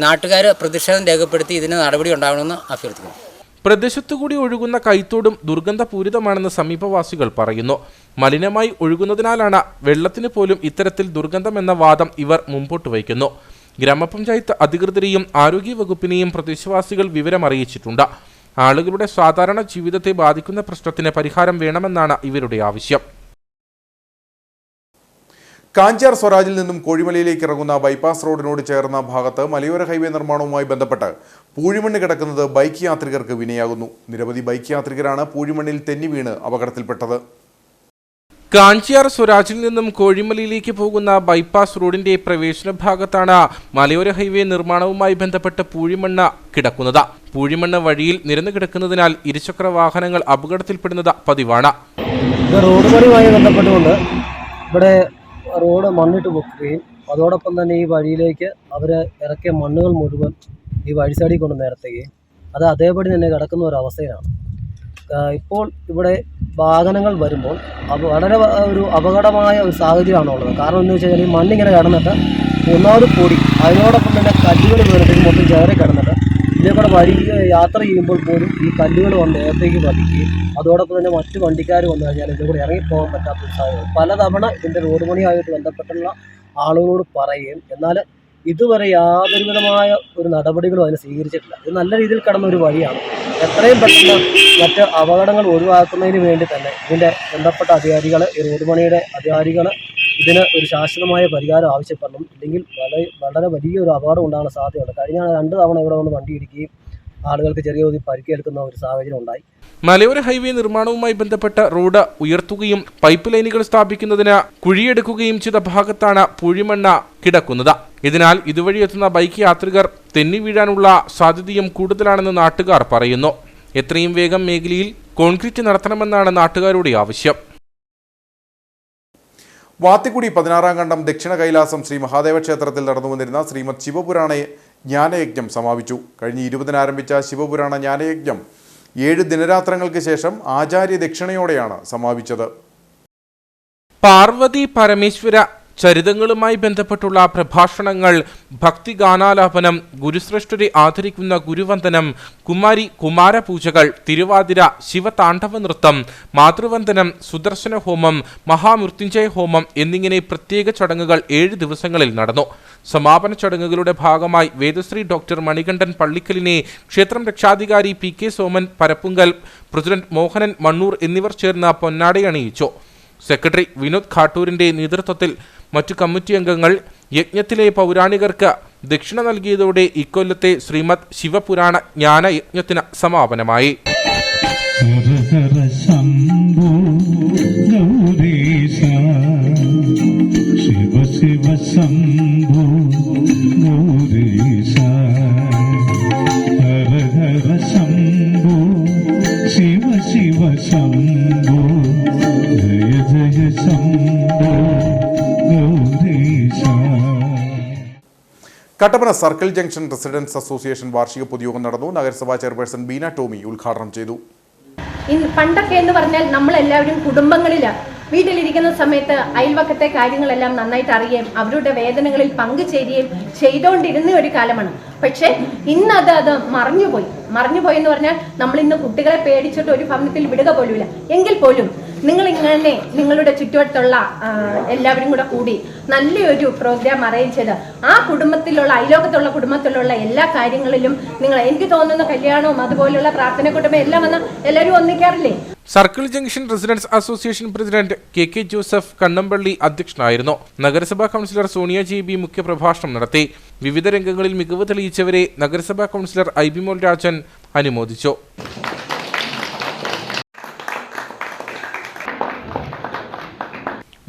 നാട്ടുകാർ പ്രതിഷേധം രേഖപ്പെടുത്തി ഇതിന് നടപടി ഉണ്ടാകണമെന്ന് അഭ്യർത്ഥിക്കുന്നു. പ്രദേശത്തുകൂടി ഒഴുകുന്ന കൈത്തോടും ദുർഗന്ധപൂരിതമാണെന്ന് സമീപവാസികൾ പറയുന്നു. മലിനമായി ഒഴുകുന്നതിനാലാണ് വെള്ളത്തിന് പോലും ഇത്തരത്തിൽ ദുർഗന്ധമെന്ന വാദം ഇവർ മുമ്പോട്ട് വയ്ക്കുന്നു. ഗ്രാമപഞ്ചായത്ത് അധികൃതരെയും ആരോഗ്യവകുപ്പിനെയും പ്രദേശവാസികൾ വിവരമറിയിച്ചിട്ടുണ്ട്. ആളുകളുടെ സാധാരണ ജീവിതത്തെ ബാധിക്കുന്ന പ്രശ്നത്തിന് പരിഹാരം വേണമെന്നാണ് ഇവരുടെ ആവശ്യം. കാഞ്ചാർ സ്വരാജിൽ നിന്നും കോഴിമലയിലേക്ക് ഇറങ്ങുന്ന ബൈപ്പാസ് റോഡിനോട് ചേർന്ന ഭാഗത്ത് മലയോര ഹൈവേ നിർമ്മാണവുമായി ബന്ധപ്പെട്ട് പൂഴിമണ്ണ് കിടക്കുന്നത് ബൈക്ക് യാത്രികർക്ക് വിനയാകുന്നു. നിരവധി ബൈക്ക് യാത്രികരാണ് പൂഴിമണ്ണിൽ തെന്നി വീണ് അപകടത്തിൽപ്പെട്ടത്. കാഞ്ചിയാർ സ്വരാജിൽ നിന്നും കോഴിമലയിലേക്ക് പോകുന്ന ബൈപ്പാസ് റോഡിന്റെ പ്രവേശന ഭാഗത്താണ് മലയോര ഹൈവേ നിർമ്മാണവുമായി ബന്ധപ്പെട്ട് പൂഴിമണ്ണ് കിടക്കുന്നത്. പൂഴിമണ്ണ് വഴിയിൽ നിരന്നു കിടക്കുന്നതിനാൽ ഇരുചക്ര വാഹനങ്ങൾ അപകടത്തിൽപ്പെടുന്നത് പതിവാണ്. റോഡ് പണിയുമായി ബന്ധപ്പെട്ടുകൊണ്ട് ഇവിടെ റോഡ് മണ്ണിട്ട് പൊക്കുകയും അതോടൊപ്പം തന്നെ ഈ വഴിയിലേക്ക് അവർ ഇറക്കിയ മണ്ണുകൾ മുഴുവൻ ഈ വഴി സൈഡിൽ കൊണ്ട് നിരത്തുകയും അത് അതേപടി തന്നെ കിടക്കുന്ന ഒരു അവസ്ഥയിലാണ്. ഇപ്പോൾ ഇവിടെ വാഹനങ്ങൾ വരുമ്പോൾ വളരെ ഒരു അപകടമായ ഒരു സാഹചര്യമാണുള്ളത്. കാരണം എന്ന് വെച്ച് കഴിഞ്ഞാൽ ഈ മണ്ണിങ്ങനെ കിടന്നിട്ട് ഒന്നാമത് പൊടി, അതിനോടൊപ്പം തന്നെ കല്ലുകൾ വീണിട്ട് മൊത്തം ചേറി കിടന്നിട്ട് ഇതിലൂടെ വഴി യാത്ര ചെയ്യുമ്പോൾ പോലും ഈ കല്ലുകൾ വന്ന് ദേഹത്തേക്ക് പതിക്കുകയും അതോടൊപ്പം തന്നെ മറ്റു വണ്ടിക്കാർ വന്നു കഴിഞ്ഞാൽ ഇതിലൂടെ ഇറങ്ങിപ്പോകാൻ പറ്റാത്തൊരു സാഹചര്യം. പലതവണ ഇതിൻ്റെ റോഡ് പണിയായിട്ട് ബന്ധപ്പെട്ടുള്ള ആളുകളോട് പറയുകയും എന്നാൽ ഇതുവരെ യാതൊരുവിധമായ ഒരു നടപടികളും അതിന് സ്വീകരിച്ചിട്ടില്ല. ഇത് നല്ല രീതിയിൽ കടന്ന ഒരു വഴിയാണ്. എത്രയും പെട്ടെന്ന് മറ്റ് അപകടങ്ങൾ ഒഴിവാക്കുന്നതിന് വേണ്ടി തന്നെ ഇതിൻ്റെ ബന്ധപ്പെട്ട അധികാരികൾ, ഈ റോഡ് പണിയുടെ അധികാരികൾ ഇതിന് ഒരു ശാശ്വതമായ പരിഹാരം ആവശ്യപ്പെടണം. ഇല്ലെങ്കിൽ വളരെ വലിയൊരു അപകടം ഉണ്ടാകാൻ സാധ്യതയുണ്ട്. കഴിഞ്ഞ 2 തവണ ഇവിടെ വന്ന് വണ്ടി ഇടിക്കുകയും ആളുകൾക്ക് ചെറിയ തോതിൽ പരിക്കേൽക്കുന്ന ഒരു സാഹചര്യം ഉണ്ടായി. മലയോര ഹൈവേ നിർമ്മാണവുമായി ബന്ധപ്പെട്ട റോഡ് ഉയർത്തുകയും പൈപ്പ് ലൈനുകൾ സ്ഥാപിക്കുന്നതിന് കുഴിയെടുക്കുകയും ചെയ്ത ഭാഗത്താണ് പൂഴിമണ്ണ് കിടക്കുന്നത്. ഇതിനാൽ ഇതുവഴി എത്തുന്ന ബൈക്ക് യാത്രികർ തെന്നി വീഴാനുള്ള സാധ്യതയും കൂടുതലാണെന്ന് നാട്ടുകാർ പറയുന്നു. എത്രയും വേഗം മേഖലയിൽ കോൺക്രീറ്റ് നടത്തണമെന്നാണ് നാട്ടുകാരുടെ ആവശ്യം. വാത്തിക്കുടി 16-ാം കണ്ടം ദക്ഷിണ കൈലാസം ശ്രീ മഹാദേവ ക്ഷേത്രത്തിൽ നടന്നുവന്നിരുന്ന ശ്രീമദ് ശിവപുരാണ ജ്ഞാനയജ്ഞം സമാപിച്ചു. കഴിഞ്ഞ 20-ന് ആരംഭിച്ച ശിവപുരാണ ജ്ഞാനയജ്ഞം 7 ദിനരാത്രങ്ങൾക്ക് ശേഷം ആചാര്യ ദക്ഷിണയോടെയാണ് സമാപിച്ചത്. പാർവതി പരമേശ്വര ചരിതങ്ങളുമായി ബന്ധപ്പെട്ടുള്ള പ്രഭാഷണങ്ങൾ, ഭക്തിഗാനാലാപനം, ഗുരുശ്രേഷ്ഠരെ ആദരിക്കുന്ന ഗുരുവന്ദനം, കുമാരി കുമാരപൂജകൾ, തിരുവാതിര, ശിവതാണ്ഡവ നൃത്തം, മാതൃവന്ദനം, സുദർശന ഹോമം, മഹാമൃത്യുഞ്ജയ ഹോമം എന്നിങ്ങനെ പ്രത്യേക ചടങ്ങുകൾ 7 ദിവസങ്ങളിൽ നടന്നു. സമാപന ചടങ്ങുകളുടെ ഭാഗമായി വേദശ്രീ ഡോക്ടർ മണികണ്ഠൻ പള്ളിക്കലിനെ ക്ഷേത്രം രക്ഷാധികാരി PK സോമൻ പരപ്പുങ്കൽ, പ്രസിഡന്റ് മോഹനൻ മണ്ണൂർ എന്നിവർ ചേർന്ന് പൊന്നാട അണിയിച്ചു. സെക്രട്ടറി വിനോദ് ഖാട്ടൂരിന്റെ നേതൃത്വത്തിൽ മറ്റു കമ്മിറ്റി അംഗങ്ങൾ യജ്ഞത്തിലെ പൗരാണികർക്ക് ദക്ഷിണ നൽകിയതോടെ ഇക്കൊല്ലത്തെ ശ്രീമദ് ശിവപുരാണ ജ്ഞാന യജ്ഞത്തിന് സമാപനമായി. Kattappana circle junction residents association വാർഷിക പൊതുയോഗം നടന്നു. നഗരസഭാ ചെയർപേഴ്സൺ ബീന ടോമി ഉദ്ഘാടനം ചെയ്തു. പണ്ടൊക്കെ എന്ന് പറഞ്ഞാൽ നമ്മളെല്ലാവരും കുടുംബങ്ങളിലാണ് വീട്ടിലിരിക്കുന്ന സമയത്ത് അയൽവക്കത്തെ കാര്യങ്ങളെല്ലാം നന്നായിട്ട് അറിയുകയും അവരുടെ വേദനകളിൽ പങ്കുചേരുകയും ചെയ്തുകൊണ്ടിരുന്ന ഒരു കാലമാണ്. പക്ഷേ ഇന്ന് അത് മറഞ്ഞുപോയി എന്ന് പറഞ്ഞാൽ നമ്മൾ ഇന്ന് കുട്ടികളെ പേടിച്ചിട്ട് ഒരു ഭവനത്തിൽ വിടുക പോലുമില്ല. എങ്കിൽ പോലും നിങ്ങളിങ്ങനെ നിങ്ങളുടെ ചുറ്റുവട്ടത്തുള്ള എല്ലാവരും കൂടി നല്ലൊരു പ്രോഗ്രാം അറേഞ്ച് ചെയ്ത് ആ കുടുംബത്തിലുള്ള അയലോകത്തുള്ള കുടുംബത്തിലുള്ള എല്ലാ കാര്യങ്ങളിലും നിങ്ങൾ, എനിക്ക് തോന്നുന്ന കല്യാണവും അതുപോലുള്ള പ്രാർത്ഥന കുടുംബം എല്ലാം വന്ന് എല്ലാവരും ഒന്നിക്കാറില്ലേ? Circle junction residents association president KK Joseph Kannampally അധ്യക്ഷനായിരുന്നു. നഗരസഭാ കൗൺസിലർ സോണിയ JB മുഖ്യപ്രഭാഷണം നടത്തി. വിവിധ രംഗങ്ങളിൽ മികവ് തെളിയിച്ചവരെ നഗരസഭാ കൗൺസിലർ ഐബിമോൾ രാജൻ അനുമോദിച്ചു.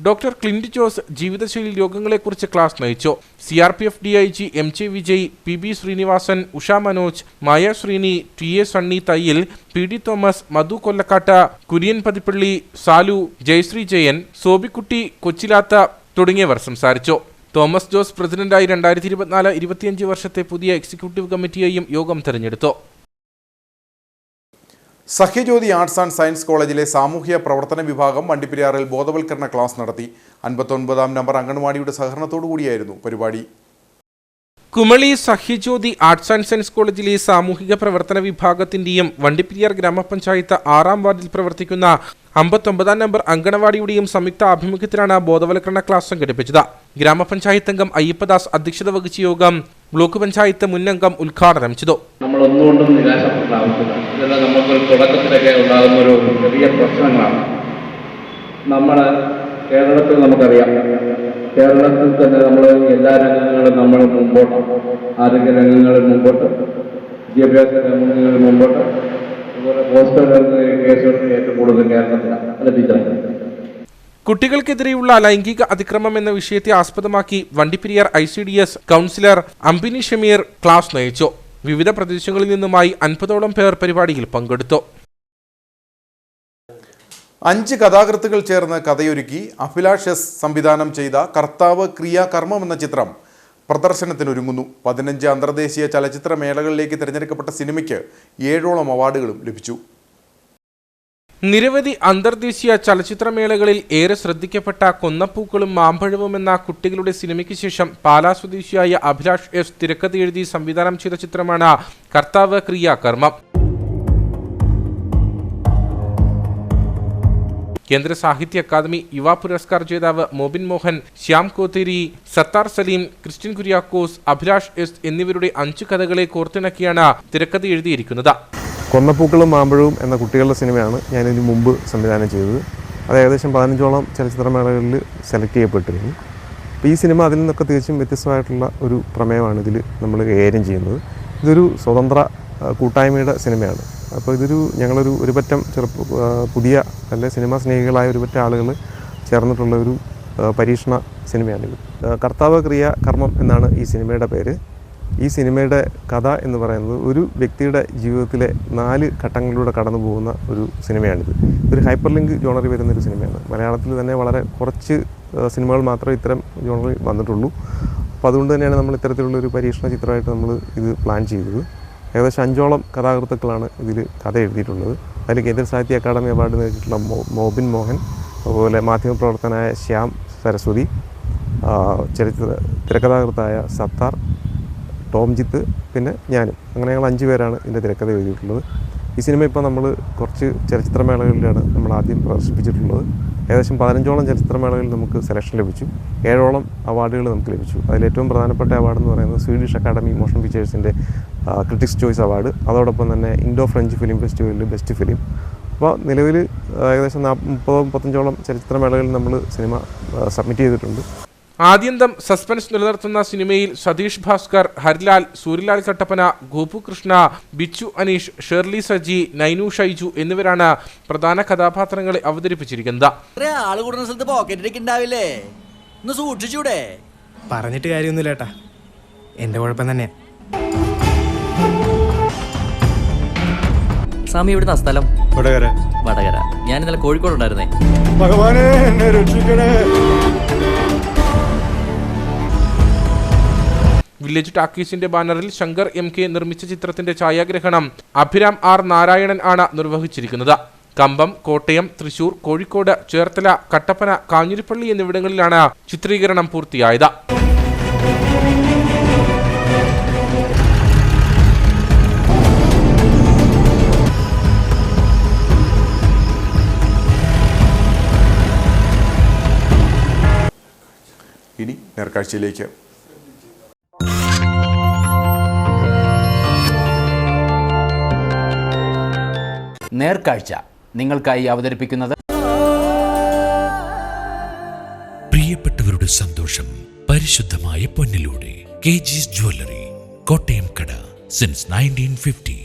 ഡോക്ടർ ക്ലിന്റ് ജോസ് ജീവിതശൈലി രോഗങ്ങളെക്കുറിച്ച് ക്ലാസ് നയിച്ചു. CRPF DIG MJ Vijay, PB Srinivasan, Usha Manoj, Maya Sreeni, TA Sunny Thayyil, PD Thomas, Madhu Kollakkatta, Kurian Pathippally, Salu, Jayasree Jayan, Sobikkutty Kochilatha തുടങ്ങിയവർ സംസാരിച്ചു. തോമസ് ജോസ് പ്രസിഡന്റായി 2024-25 വർഷത്തെ പുതിയ എക്സിക്യൂട്ടീവ് കമ്മിറ്റിയെയും യോഗം തെരഞ്ഞെടുത്തു. സഹ്യജ്യോതി ആർട്സ് ആൻഡ് സയൻസ് കോളേജിലെ സാമൂഹ്യ പ്രവർത്തന വിഭാഗം വണ്ടിപ്പെരിയാറിൽ ബോധവൽക്കരണ ക്ലാസ് നടത്തി. 59-ാം നമ്പർ അംഗൻവാടിയുടെ സഹകരണത്തോടുകൂടിയായിരുന്നു പരിപാടി. കുമളി സഹ്യജ്യോതി ആർട്സ് ആൻഡ് സയൻസ് കോളേജിലെ സാമൂഹിക പ്രവർത്തന വിഭാഗത്തിന്റെയും വണ്ടിപ്പെരിയാർ ഗ്രാമപഞ്ചായത്ത് 6-ാം വാർഡിൽ പ്രവർത്തിക്കുന്ന 59-ാം നമ്പർ അങ്കണവാടിയുടെയും സംയുക്ത ആഭിമുഖ്യത്തിലാണ് ബോധവൽക്കരണ ക്ലാസ് സംഘടിപ്പിച്ചത്. ഗ്രാമപഞ്ചായത്ത് അംഗം അയ്യപ്പദാസ് അധ്യക്ഷത വഹിച്ച യോഗം ബ്ലോക്ക് പഞ്ചായത്ത് മുൻ അംഗം ഉദ്ഘാടനം ചെയ്തു. നമ്മൾ ഒന്നുകൊണ്ടും നിരാശപ്പെടാവുന്നില്ല. ഇതെല്ലാം നമുക്കൊരു തുടക്കത്തിലൊക്കെ ഉണ്ടാകുന്ന ഒരു ചെറിയ പ്രശ്നങ്ങളാണ്. നമ്മുടെ കേരളത്തിൽ നമുക്കറിയാം, കേരളത്തിൽ തന്നെ നമ്മൾ എല്ലാ രംഗങ്ങളും നമ്മൾ മുമ്പോട്ടാണ്. ആരോഗ്യ രംഗങ്ങളിൽ മുമ്പോട്ട്, വിദ്യാഭ്യാസ രംഗങ്ങളിൽ മുമ്പോട്ട്, അതുപോലെ പോസ്റ്റൽ കേസുകൾ ഏറ്റവും കൂടുതൽ കേരളത്തിലാണ് ലഭിച്ചത്. കുട്ടികൾക്കെതിരെയുള്ള ലൈംഗിക അതിക്രമം എന്ന വിഷയത്തെ ആസ്പദമാക്കി Vandiperiyar ICDS councillor Ambini Shameer class നയിച്ചു. വിവിധ പ്രദേശങ്ങളിൽ നിന്നുമായി 50ഓളം പേർ പരിപാടിയിൽ പങ്കെടുത്തു. 5 കഥാകൃത്തുക്കൾ ചേർന്ന് കഥയൊരുക്കി അഭിലാഷ് എസ് സംവിധാനം ചെയ്ത കർത്താവ് ക്രിയ കർമ്മം എന്ന ചിത്രം പ്രദർശനത്തിനൊരുങ്ങുന്നു. 15 അന്തർദേശീയ ചലച്ചിത്ര മേളകളിലേക്ക് തിരഞ്ഞെടുക്കപ്പെട്ട സിനിമയ്ക്ക് 7ഓളം അവാർഡുകളും ലഭിച്ചു. നിരവധി അന്തർദേശീയ ചലച്ചിത്രമേളകളിൽ ഏറെ ശ്രദ്ധിക്കപ്പെട്ട കൊന്നപ്പൂക്കളും മാമ്പഴവും എന്ന കുട്ടികളുടെ സിനിമയ്ക്ക് ശേഷം പാലാ സ്വദേശിയായ അഭിലാഷ് എസ് തിരക്കഥ എഴുതി സംവിധാനം ചെയ്ത ചിത്രമാണ് കർത്താവ് ക്രിയ കർമ്മം. കേന്ദ്ര സാഹിത്യ അക്കാദമി യുവ പുരസ്കാർ ജേതാവ് മോബിൻ മോഹൻ, ശ്യാം കോത്തേരി, സത്താർ സലീം, ക്രിസ്ത്യൻ കുര്യാക്കോസ്, അഭിലാഷ് എസ് എന്നിവരുടെ 5 കഥകളെ കോർത്തിണക്കിയാണ് തിരക്കഥ എഴുതിയിരിക്കുന്നത്. കൊന്നപ്പൂക്കളും മാമ്പഴവും എന്ന കുട്ടികളുടെ സിനിമയാണ് ഞാനിതിന് മുമ്പ് സംവിധാനം ചെയ്തത്. അത് ഏകദേശം 15ഓളം ചലച്ചിത്രമേളകളിൽ സെലക്ട് ചെയ്യപ്പെട്ടിരുന്നു. അപ്പോൾ ഈ സിനിമ അതിൽ നിന്നൊക്കെ തികച്ചും വ്യത്യസ്തമായിട്ടുള്ള ഒരു പ്രമേയമാണ് ഇതിൽ നമ്മൾ കൈകാര്യം ചെയ്യുന്നത്. ഇതൊരു സ്വതന്ത്ര കൂട്ടായ്മയുടെ സിനിമയാണ്. അപ്പോൾ ഞങ്ങളൊരു ഒരുപറ്റം പുതിയ നല്ല സിനിമാ സ്നേഹികളായ ഒരുപറ്റം ആളുകൾ ചേർന്നിട്ടുള്ള ഒരു പരീക്ഷണ സിനിമയാണിത്. കർത്താവ് ക്രിയ കർമ്മം എന്നാണ് ഈ സിനിമയുടെ പേര്. ഈ സിനിമയുടെ കഥ എന്ന് പറയുന്നത് ഒരു വ്യക്തിയുടെ ജീവിതത്തിലെ 4 ഘട്ടങ്ങളിലൂടെ കടന്നു പോകുന്ന ഒരു സിനിമയാണിത്. ഒരു ഹൈപ്പർ ലിങ്ക് ജോണറിൽ വരുന്നൊരു സിനിമയാണ്. മലയാളത്തിൽ തന്നെ വളരെ കുറച്ച് സിനിമകൾ മാത്രമേ ഇത്തരം ജോണറിൽ വന്നിട്ടുള്ളൂ. അപ്പോൾ അതുകൊണ്ട് തന്നെയാണ് നമ്മൾ ഇത്തരത്തിലുള്ളൊരു പരീക്ഷണ ചിത്രമായിട്ട് നമ്മൾ ഇത് പ്ലാൻ ചെയ്തത്. ഏകദേശം 5ഓളം കഥാകൃത്തുക്കളാണ് ഇതിൽ കഥ എഴുതിയിട്ടുള്ളത്. അതിൽ കേന്ദ്ര സാഹിത്യ അക്കാദമി അവാർഡ് നേടിയിട്ടുള്ള മോബിൻ മോഹൻ, അതുപോലെ മാധ്യമപ്രവർത്തകനായ ശ്യാം സരസ്വതി, തിരക്കഥാകൃത്തായ സത്താർ, ടോംജിത്ത്, പിന്നെ ഞാനും. അങ്ങനെ ഞങ്ങൾ 5 പേരാണ് ഇതിൻ്റെ തിരക്കഥ എഴുതിയിട്ടുള്ളത്. ഈ സിനിമ ഇപ്പോൾ നമ്മൾ കുറച്ച് ചലച്ചിത്രമേളകളിലാണ് നമ്മൾ ആദ്യം പ്രദർശിപ്പിച്ചിട്ടുള്ളത്. ഏകദേശം 15ഓളം ചലച്ചിത്രമേളകളിൽ നമുക്ക് സെലക്ഷൻ ലഭിച്ചു. 7ഓളം അവാർഡുകൾ നമുക്ക് ലഭിച്ചു. അതിലേറ്റവും പ്രധാനപ്പെട്ട അവാർഡ് എന്ന് പറയുന്നത് സ്വീഡിഷ് അക്കാഡമി മോഷൻ പിക്ചേഴ്സിൻ്റെ ക്രിറ്റിക്സ് ചോയ്സ് അവാർഡ്, അതോടൊപ്പം തന്നെ ഇൻഡോ ഫ്രഞ്ച് ഫിലിം ഫെസ്റ്റിവലിൽ ബെസ്റ്റ് ഫിലിം. അപ്പോൾ നിലവിൽ ഏകദേശം 30-35ഓളം ചലച്ചിത്രമേളകളിൽ നമ്മൾ സിനിമ സബ്മിറ്റ് ചെയ്തിട്ടുണ്ട്. ആദ്യന്തം സസ്പെൻസ് നിലനിർത്തുന്ന സിനിമയിൽ സതീഷ് ഭാസ്കർ, ഹരിലാൽ, സൂര്യലാൽ കട്ടപ്പന, ഗോപു കൃഷ്ണ, ബിച്ചു അനീഷ്, ഷെർലി സജി, നൈനു ഷൈജു എന്നിവരാണ് പ്രധാന കഥാപാത്രങ്ങളെ അവതരിപ്പിച്ചിരിക്കുന്നത്. ആള് കൂടുന്ന സ്ഥലത്ത് പോക്കറ്റിലേക്ക് ഉണ്ടാവില്ലേ, ഒന്ന് സൂക്ഷിച്ചൂടെ? പറഞ്ഞിട്ട് കാര്യമൊന്നുമില്ല ഏട്ടാ, എന്റെ കുഴപ്പം തന്നെ. സ്വാമി എവിടുന്ന സ്ഥലം? വടകര. ഞാൻ ഇന്നലെ കോഴിക്കോട് ഉണ്ടായിരുന്നേ. ഭഗവാനെ എന്നെ രക്ഷിക്കണേ. വില്ലേജ് ടാക്കീസിന്റെ ബാനറിൽ ശങ്കർ MK നിർമ്മിച്ച ചിത്രത്തിന്റെ ഛായാഗ്രഹണം അഭിരാം R നാരായണൻ ആണ് നിർവഹിച്ചിരിക്കുന്നത്. കമ്പം, കോട്ടയം, തൃശൂർ, കോഴിക്കോട്, ചേർത്തല, കട്ടപ്പന, കാഞ്ഞിരപ്പള്ളി എന്നിവിടങ്ങളിലാണ് ചിത്രീകരണം പൂർത്തിയായത്. ഇനി നേർക്കാഴ്ചയിലേക്ക്. നേർക്കാഴ്ച നിങ്ങൾക്കായി അവതരിപ്പിക്കുന്നത് പ്രിയപ്പെട്ടവരുടെ സന്തോഷം പരിശുദ്ധമായ പൊന്നിലൂടെ KG's ജ്വല്ലറി, കോട്ടയം കട, സിൻസ് 1950.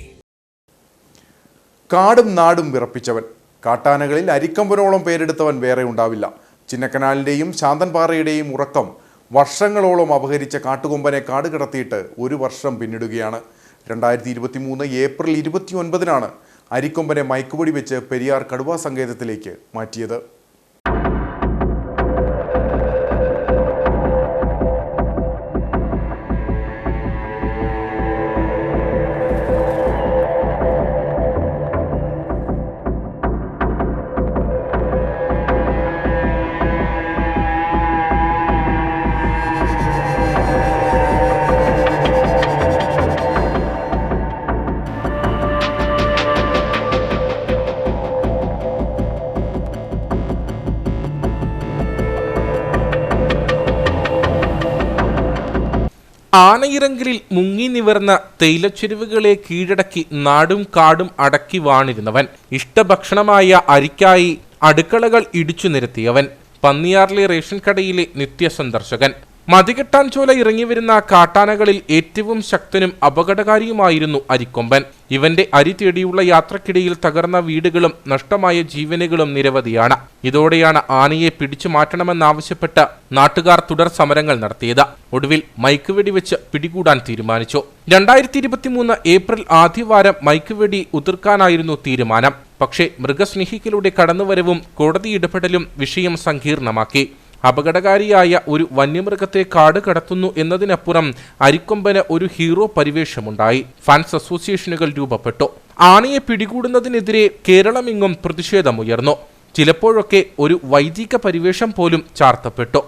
കാടും നാടും വിറപ്പിച്ചവൻ, കാട്ടാനകളിൽ അരിക്കമ്പനോളം പേരെടുത്തവൻ വേറെ ഉണ്ടാവില്ല. ചിന്നക്കനാലിൻ്റെയും ശാന്തൻപാറയുടെയും ഉറക്കം വർഷങ്ങളോളം അപഹരിച്ച കാട്ടുകൊമ്പനെ കാട് കടത്തിയിട്ട് 1 വർഷം പിന്നിടുകയാണ്. 2023 ഏപ്രിൽ 29-നാണ് അരിക്കൊമ്പനെ മയക്കുപൊടി വെച്ച് പെരിയാർ കടുവാ സങ്കേതത്തിലേക്ക് മാറ്റിയത്. ആനയിറങ്കലിൽ മുങ്ങി നിവർന്ന തേയിലച്ചെരുവുകളെ കീഴടക്കി നാടും കാടും അടക്കി വാണിരുന്നവൻ, ഇഷ്ടഭക്ഷണമായ അരിക്കായി അടുക്കളകൾ ഇടിച്ചു നിരത്തിയവൻ, പന്നിയാറിലെ റേഷൻ കടയിലെ നിത്യസന്ദർശകൻ, മതികെട്ടാൻ ചോല ഇറങ്ങിവരുന്ന കാട്ടാനകളിൽ ഏറ്റവും ശക്തനും അപകടകാരിയുമായിരുന്നു അരിക്കൊമ്പൻ. ഇവന്റെ അരി തേടിയുള്ള യാത്രക്കിടയിൽ തകർന്ന വീടുകളും നഷ്ടമായ ജീവനുകളും നിരവധിയാണ്. ഇതോടെയാണ് ആനയെ പിടിച്ചു മാറ്റണമെന്നാവശ്യപ്പെട്ട് നാട്ടുകാർ തുടർ സമരങ്ങൾ നടത്തിയത്. ഒടുവിൽ മയക്കുവെടി വെച്ച് പിടികൂടാൻ തീരുമാനിച്ചു. 2023 ഏപ്രിൽ ആദ്യവാരം മയക്കുവെടി ഉതിർക്കാനായിരുന്നു തീരുമാനം. പക്ഷേ മൃഗസ്നേഹികളുടെ കടന്നുവരവും കോടതി ഇടപെടലും വിഷയം സങ്കീർണമാക്കി. അപകടകാരിയായ ഒരു വന്യമൃഗത്തെ കാട് കടത്തുന്നു എന്നതിനപ്പുറം അരിക്കൊമ്പന് ഒരു ഹീറോ പരിവേഷമുണ്ടായി. ഫാൻസ് അസോസിയേഷനുകൾ രൂപപ്പെട്ടു. ആനയെ പിടികൂടുന്നതിനെതിരെ കേരളമെങ്ങും പ്രതിഷേധമുയർന്നു. ചിലപ്പോഴൊക്കെ ഒരു വൈദിക പരിവേഷം പോലും ചാർത്തപ്പെട്ടു.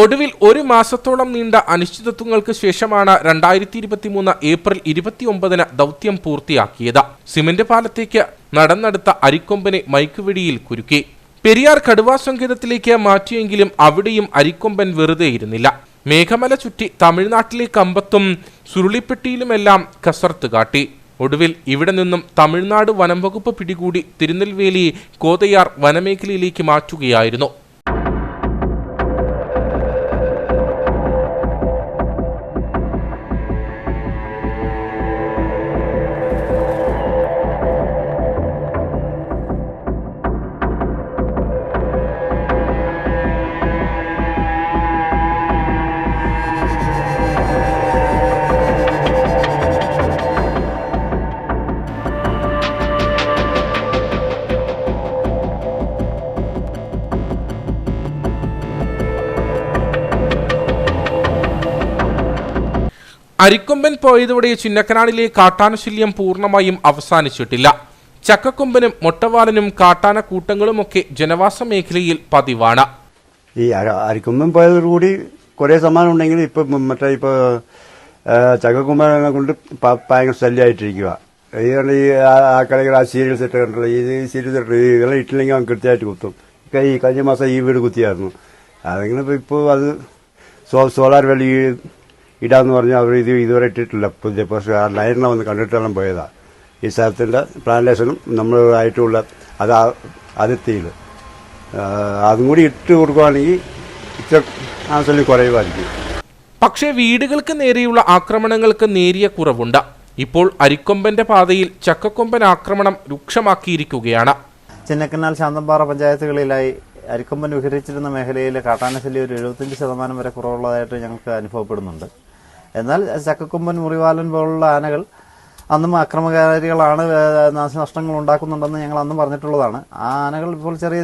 ഒടുവിൽ ഒരു മാസത്തോളം നീണ്ട അനിശ്ചിതത്വങ്ങൾക്ക് ശേഷമാണ് 2023 ഏപ്രിൽ 29 ദൗത്യം പൂർത്തിയാക്കിയത്. സിമന്റ് പാലത്തേക്ക് നടന്നെടുത്ത അരിക്കൊമ്പനെ മയക്കുവെടിയിൽ കുരുക്കി. പെരിയാർ കടുവാ സങ്കേതത്തിലേക്ക് മാറ്റിയെങ്കിലും അവിടെയും അരിക്കൊമ്പൻ വെറുതെയിരുന്നില്ല. മേഘമല ചുറ്റി തമിഴ്നാട്ടിലെ കമ്പത്തും സുരുളിപ്പെട്ടിയിലുമെല്ലാം കസർത്ത് കാട്ടി. ഒടുവിൽ ഇവിടെ നിന്നും തമിഴ്നാട് വനം വകുപ്പ് പിടികൂടി തിരുനെൽവേലി കോതയാർ വനമേഖലയിലേക്ക് മാറ്റുകയായിരുന്നു. അരിക്കൊമ്പൻ പോയതോടെ ചിന്നക്കനാലിലെ കാട്ടാനശല്യം പൂർണ്ണമായും അവസാനിച്ചിട്ടില്ല. ചക്കക്കൊമ്പനും മൊട്ടവാലനും കാട്ടാന കൂട്ടങ്ങളുമൊക്കെ ജനവാസ മേഖലയിൽ പതിവാണ്. ഈ അരിക്കൊമ്പൻ പോയതോടുകൂടി കുറേ സമ്മാനം ഉണ്ടെങ്കിൽ ഇപ്പം ഇപ്പോൾ ചക്കക്കൊമ്പനെ കൊണ്ട് ഭയങ്കര ശല്യമായിട്ടിരിക്കുക. ഈ ആക്കളികൾ ആ സീരിയൽ സെറ്റ് കണ്ടല്ലോ, ഈ സീരിയൽ സെറ്റ് ഇതെല്ലാം ഇട്ടില്ലെങ്കിൽ അവൻ കൃത്യമായിട്ട് കുത്തും. ഈ കഴിഞ്ഞ മാസം ഈ വീട് കുത്തിയായിരുന്നു. അതെങ്ങനെ ഇപ്പോൾ അത് സോളാർ വെള്ളി ഇടാന്ന് പറഞ്ഞാൽ അവർ ഇതുവരെ ഇട്ടിട്ടില്ല. പുതിയ പക്ഷേ ആ ലൈനിനെ വന്ന് കണ്ടിട്ടെല്ലാം പോയതാണ്. ഈ സ്ഥലത്തിൻ്റെ പ്ലാന്റേഷനും നമ്മളായിട്ടുള്ള അതിർത്തിയിൽ അതും കൂടി ഇട്ട് കൊടുക്കുകയാണെങ്കിൽ ആവശ്യം കുറയുമായിരിക്കും. പക്ഷേ വീടുകൾക്ക് നേരെയുള്ള ആക്രമണങ്ങൾക്ക് നേരിയ കുറവുണ്ട്. ഇപ്പോൾ അരിക്കൊമ്പന്റെ പാതയിൽ ചക്കക്കൊമ്പൻ ആക്രമണം രൂക്ഷമാക്കിയിരിക്കുകയാണ്. ചിന്നക്കനാൽ ശാന്തമ്പാറ പഞ്ചായത്തുകളിലായി അരിക്കൊമ്പൻ വിഹരിച്ചിരുന്ന മേഖലയിലെ കാട്ടാനശല്യം ഒരു 75% വരെ കുറവുള്ളതായിട്ട് ഞങ്ങൾക്ക് അനുഭവപ്പെടുന്നുണ്ട്. എന്നാൽ ചക്കക്കൊമ്പൻ, മുറിവാലൻ പോലുള്ള ആനകൾ അന്നും അക്രമകാരികളാണ്, നാശനഷ്ടങ്ങൾ ഉണ്ടാക്കുന്നുണ്ടെന്ന് ഞങ്ങൾ അന്നും പറഞ്ഞിട്ടുള്ളതാണ്. ആ ആനകൾ ഇപ്പോൾ ചെറിയ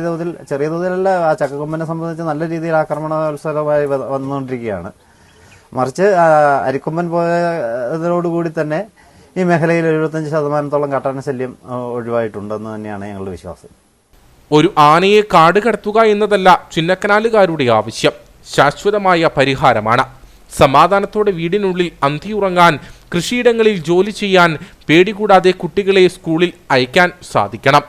തോതിലല്ല, ആ ചക്കക്കൊമ്പനെ സംബന്ധിച്ച് നല്ല രീതിയിൽ ആക്രമണോത്സവമായി വന്നുകൊണ്ടിരിക്കുകയാണ്. മറിച്ച് അരിക്കൊമ്പൻ പോയതോടുകൂടി തന്നെ ഈ മേഖലയിൽ 75% കാട്ടാനശല്യം ഒഴിവായിട്ടുണ്ടെന്ന് തന്നെയാണ് ഞങ്ങളുടെ വിശ്വാസം. ഒരു ആനയെ കാട് കടത്തുക എന്നതല്ല ചിന്നക്കനാലുകാരുടെ ആവശ്യം, ശാശ്വതമായ പരിഹാരമാണ്. സമാധാനത്തോടെ വീടിനുള്ളിൽ അന്തിയുറങ്ങാൻ, കൃഷിയിടങ്ങളിൽ ജോലി ചെയ്യാൻ, പേടികൂടാതെ കുട്ടികളെ സ്കൂളിൽ അയക്കാൻ സാധിക്കണം.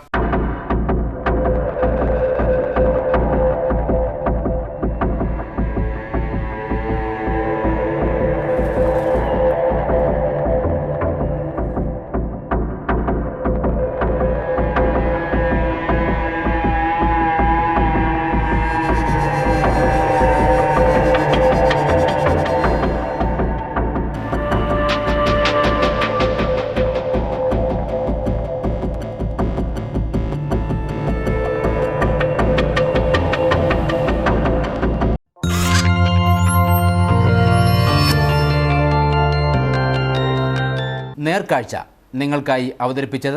നേർക്കാഴ്ച നിങ്ങൾക്കായി അവതരിപ്പിച്ചത്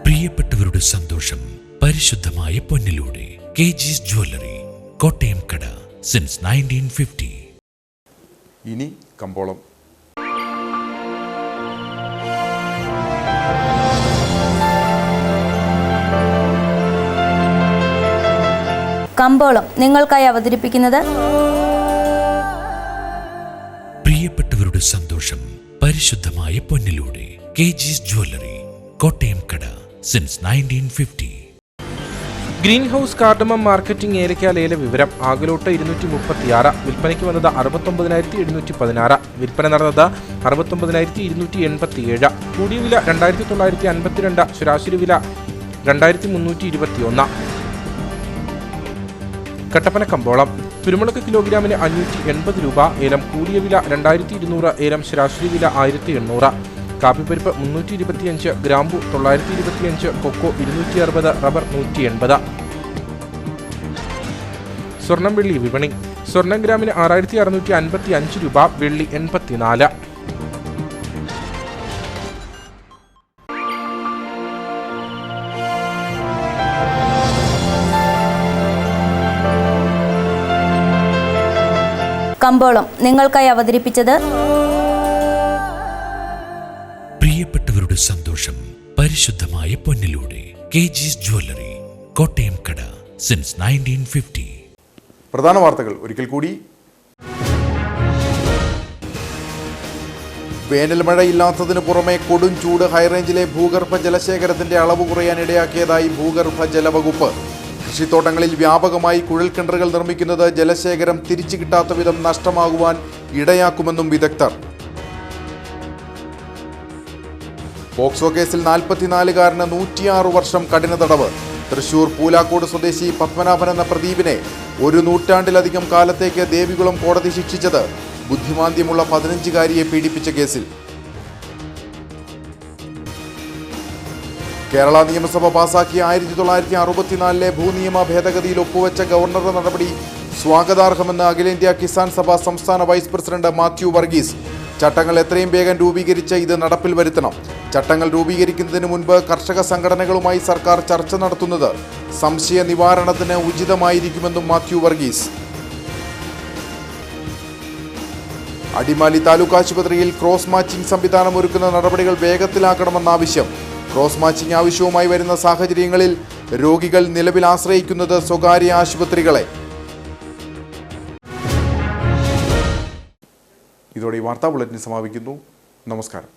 പ്രിയപ്പെട്ടവരുടെ സന്തോഷം പരിശുദ്ധമായ പൊന്നിലൂടെ. KG's ജ്വല്ലറി, കോട്ടയം കട, സിൻസ് 1950. ഇനി കമ്പോളം. കമ്പോളം നിങ്ങൾക്കായി അവതരിപ്പിക്കുന്നത് പ്രിയപ്പെട്ടവരുടെ സന്തോഷം പരിശുദ്ധമായ പൊന്നിലൂടെ. KG's ജ്വല്ലറി, കോട്ടയം കട, since 1950. Green house cardamom marketing ഏലക്ക ലേല വിവരം. ആകലോട്ട് 236, വിൽപ്പനയ്ക്ക് വന്നത് 69,716, വിൽപ്പന നടന്നത് 69,287. കൂടിയ വില 2,952, ശരാശരി വില 2,321. കട്ടപ്പന കമ്പോളം. കുരുമുളക് കിലോഗ്രാമിന് 580 രൂപ, ഏലം കൂടിയ വില 2,200, ഏലം ശരാശരി വില 1,800. കാപ്പിപ്പരിപ്പ് 325, ഗ്രാമ്പു 925, കൊക്കോ 260, റബ്ബർ 180. സ്വർണം വെള്ളി വിപണി. സ്വർണം ഗ്രാമിന് 6,655 രൂപ, വെള്ളി 84. കമ്പോളം നിങ്ങൾക്കായി അവതരിപ്പിച്ചത് പ്രിയപ്പെട്ടവരുടെ സന്തോഷം പരിശുദ്ധമായ പൊന്നിലൂടെ. KG's ജ്വല്ലറി, കോട്ടയം കട, സിൻസ് 1950. പ്രധാന വാർത്തകൾ ഒരിക്കൽ കൂടി. വേനൽ മഴയില്ലാത്തതിനു പുറമെ കൊടും ചൂട് ഹൈറേഞ്ചിലെ ഭൂഗർഭ ജലശേഖരത്തിന്റെ അളവ് കുറയാനിടയാക്കിയതായി ഭൂഗർഭ ജലവകുപ്പ്. കൃഷിത്തോട്ടങ്ങളിൽ വ്യാപകമായി കുഴൽക്കിണറുകൾ നിർമ്മിക്കുന്നത് ജലശേഖരം തിരിച്ചു കിട്ടാത്ത വിധം നഷ്ടമാകുവാൻ ഇടയാക്കുമെന്നും വിദഗ്ധർ. പോക്സോ കേസിൽ 44-കാരന് 106 വർഷം കഠിന തടവ്. തൃശൂർ പൂലാക്കോട് സ്വദേശി പത്മനാഭൻ എന്ന പ്രദീപിനെ 1 നൂറ്റാണ്ടിലധികം കാലത്തേക്ക് ദേവികുളം കോടതി ശിക്ഷിച്ചത് ബുദ്ധിമാന്ദ്യമുള്ള 15-കാരിയെ പീഡിപ്പിച്ച കേസിൽ. കേരള നിയമസഭ പാസാക്കിയ 1964 ഭൂനിയമ ഭേദഗതിയിൽ ഒപ്പുവെച്ച ഗവർണറുടെ നടപടി സ്വാഗതാർഹമെന്ന് അഖിലേന്ത്യാ കിസാൻ സഭ സംസ്ഥാന വൈസ് പ്രസിഡന്റ് മാത്യു വർഗീസ്. ചട്ടങ്ങൾ എത്രയും വേഗം രൂപീകരിച്ച് ഇത് നടപ്പിൽ വരുത്തണം. ചട്ടങ്ങൾ രൂപീകരിക്കുന്നതിന് മുൻപ് കർഷക സംഘടനകളുമായി സർക്കാർ ചർച്ച നടത്തുന്നത് സംശയ നിവാരണത്തിന് ഉചിതമായിരിക്കുമെന്നും മാത്യു വർഗീസ്. അടിമാലി താലൂക്ക് ആശുപത്രിയിൽ ക്രോസ് മാച്ചിംഗ് സംവിധാനം ഒരുക്കുന്ന നടപടികൾ വേഗത്തിലാക്കണമെന്ന ആവശ്യം. ക്രോസ് മാച്ചിംഗ് ആവശ്യവുമായി വരുന്ന സാഹചര്യങ്ങളിൽ രോഗികൾ നിലവിൽ ആശ്രയിക്കുന്നത് സ്വകാര്യ ആശുപത്രികളെ. ഇതോടെ ഈ വാർത്താ ബുള്ളറ്റിൻ സമാപിക്കുന്നു. നമസ്കാരം.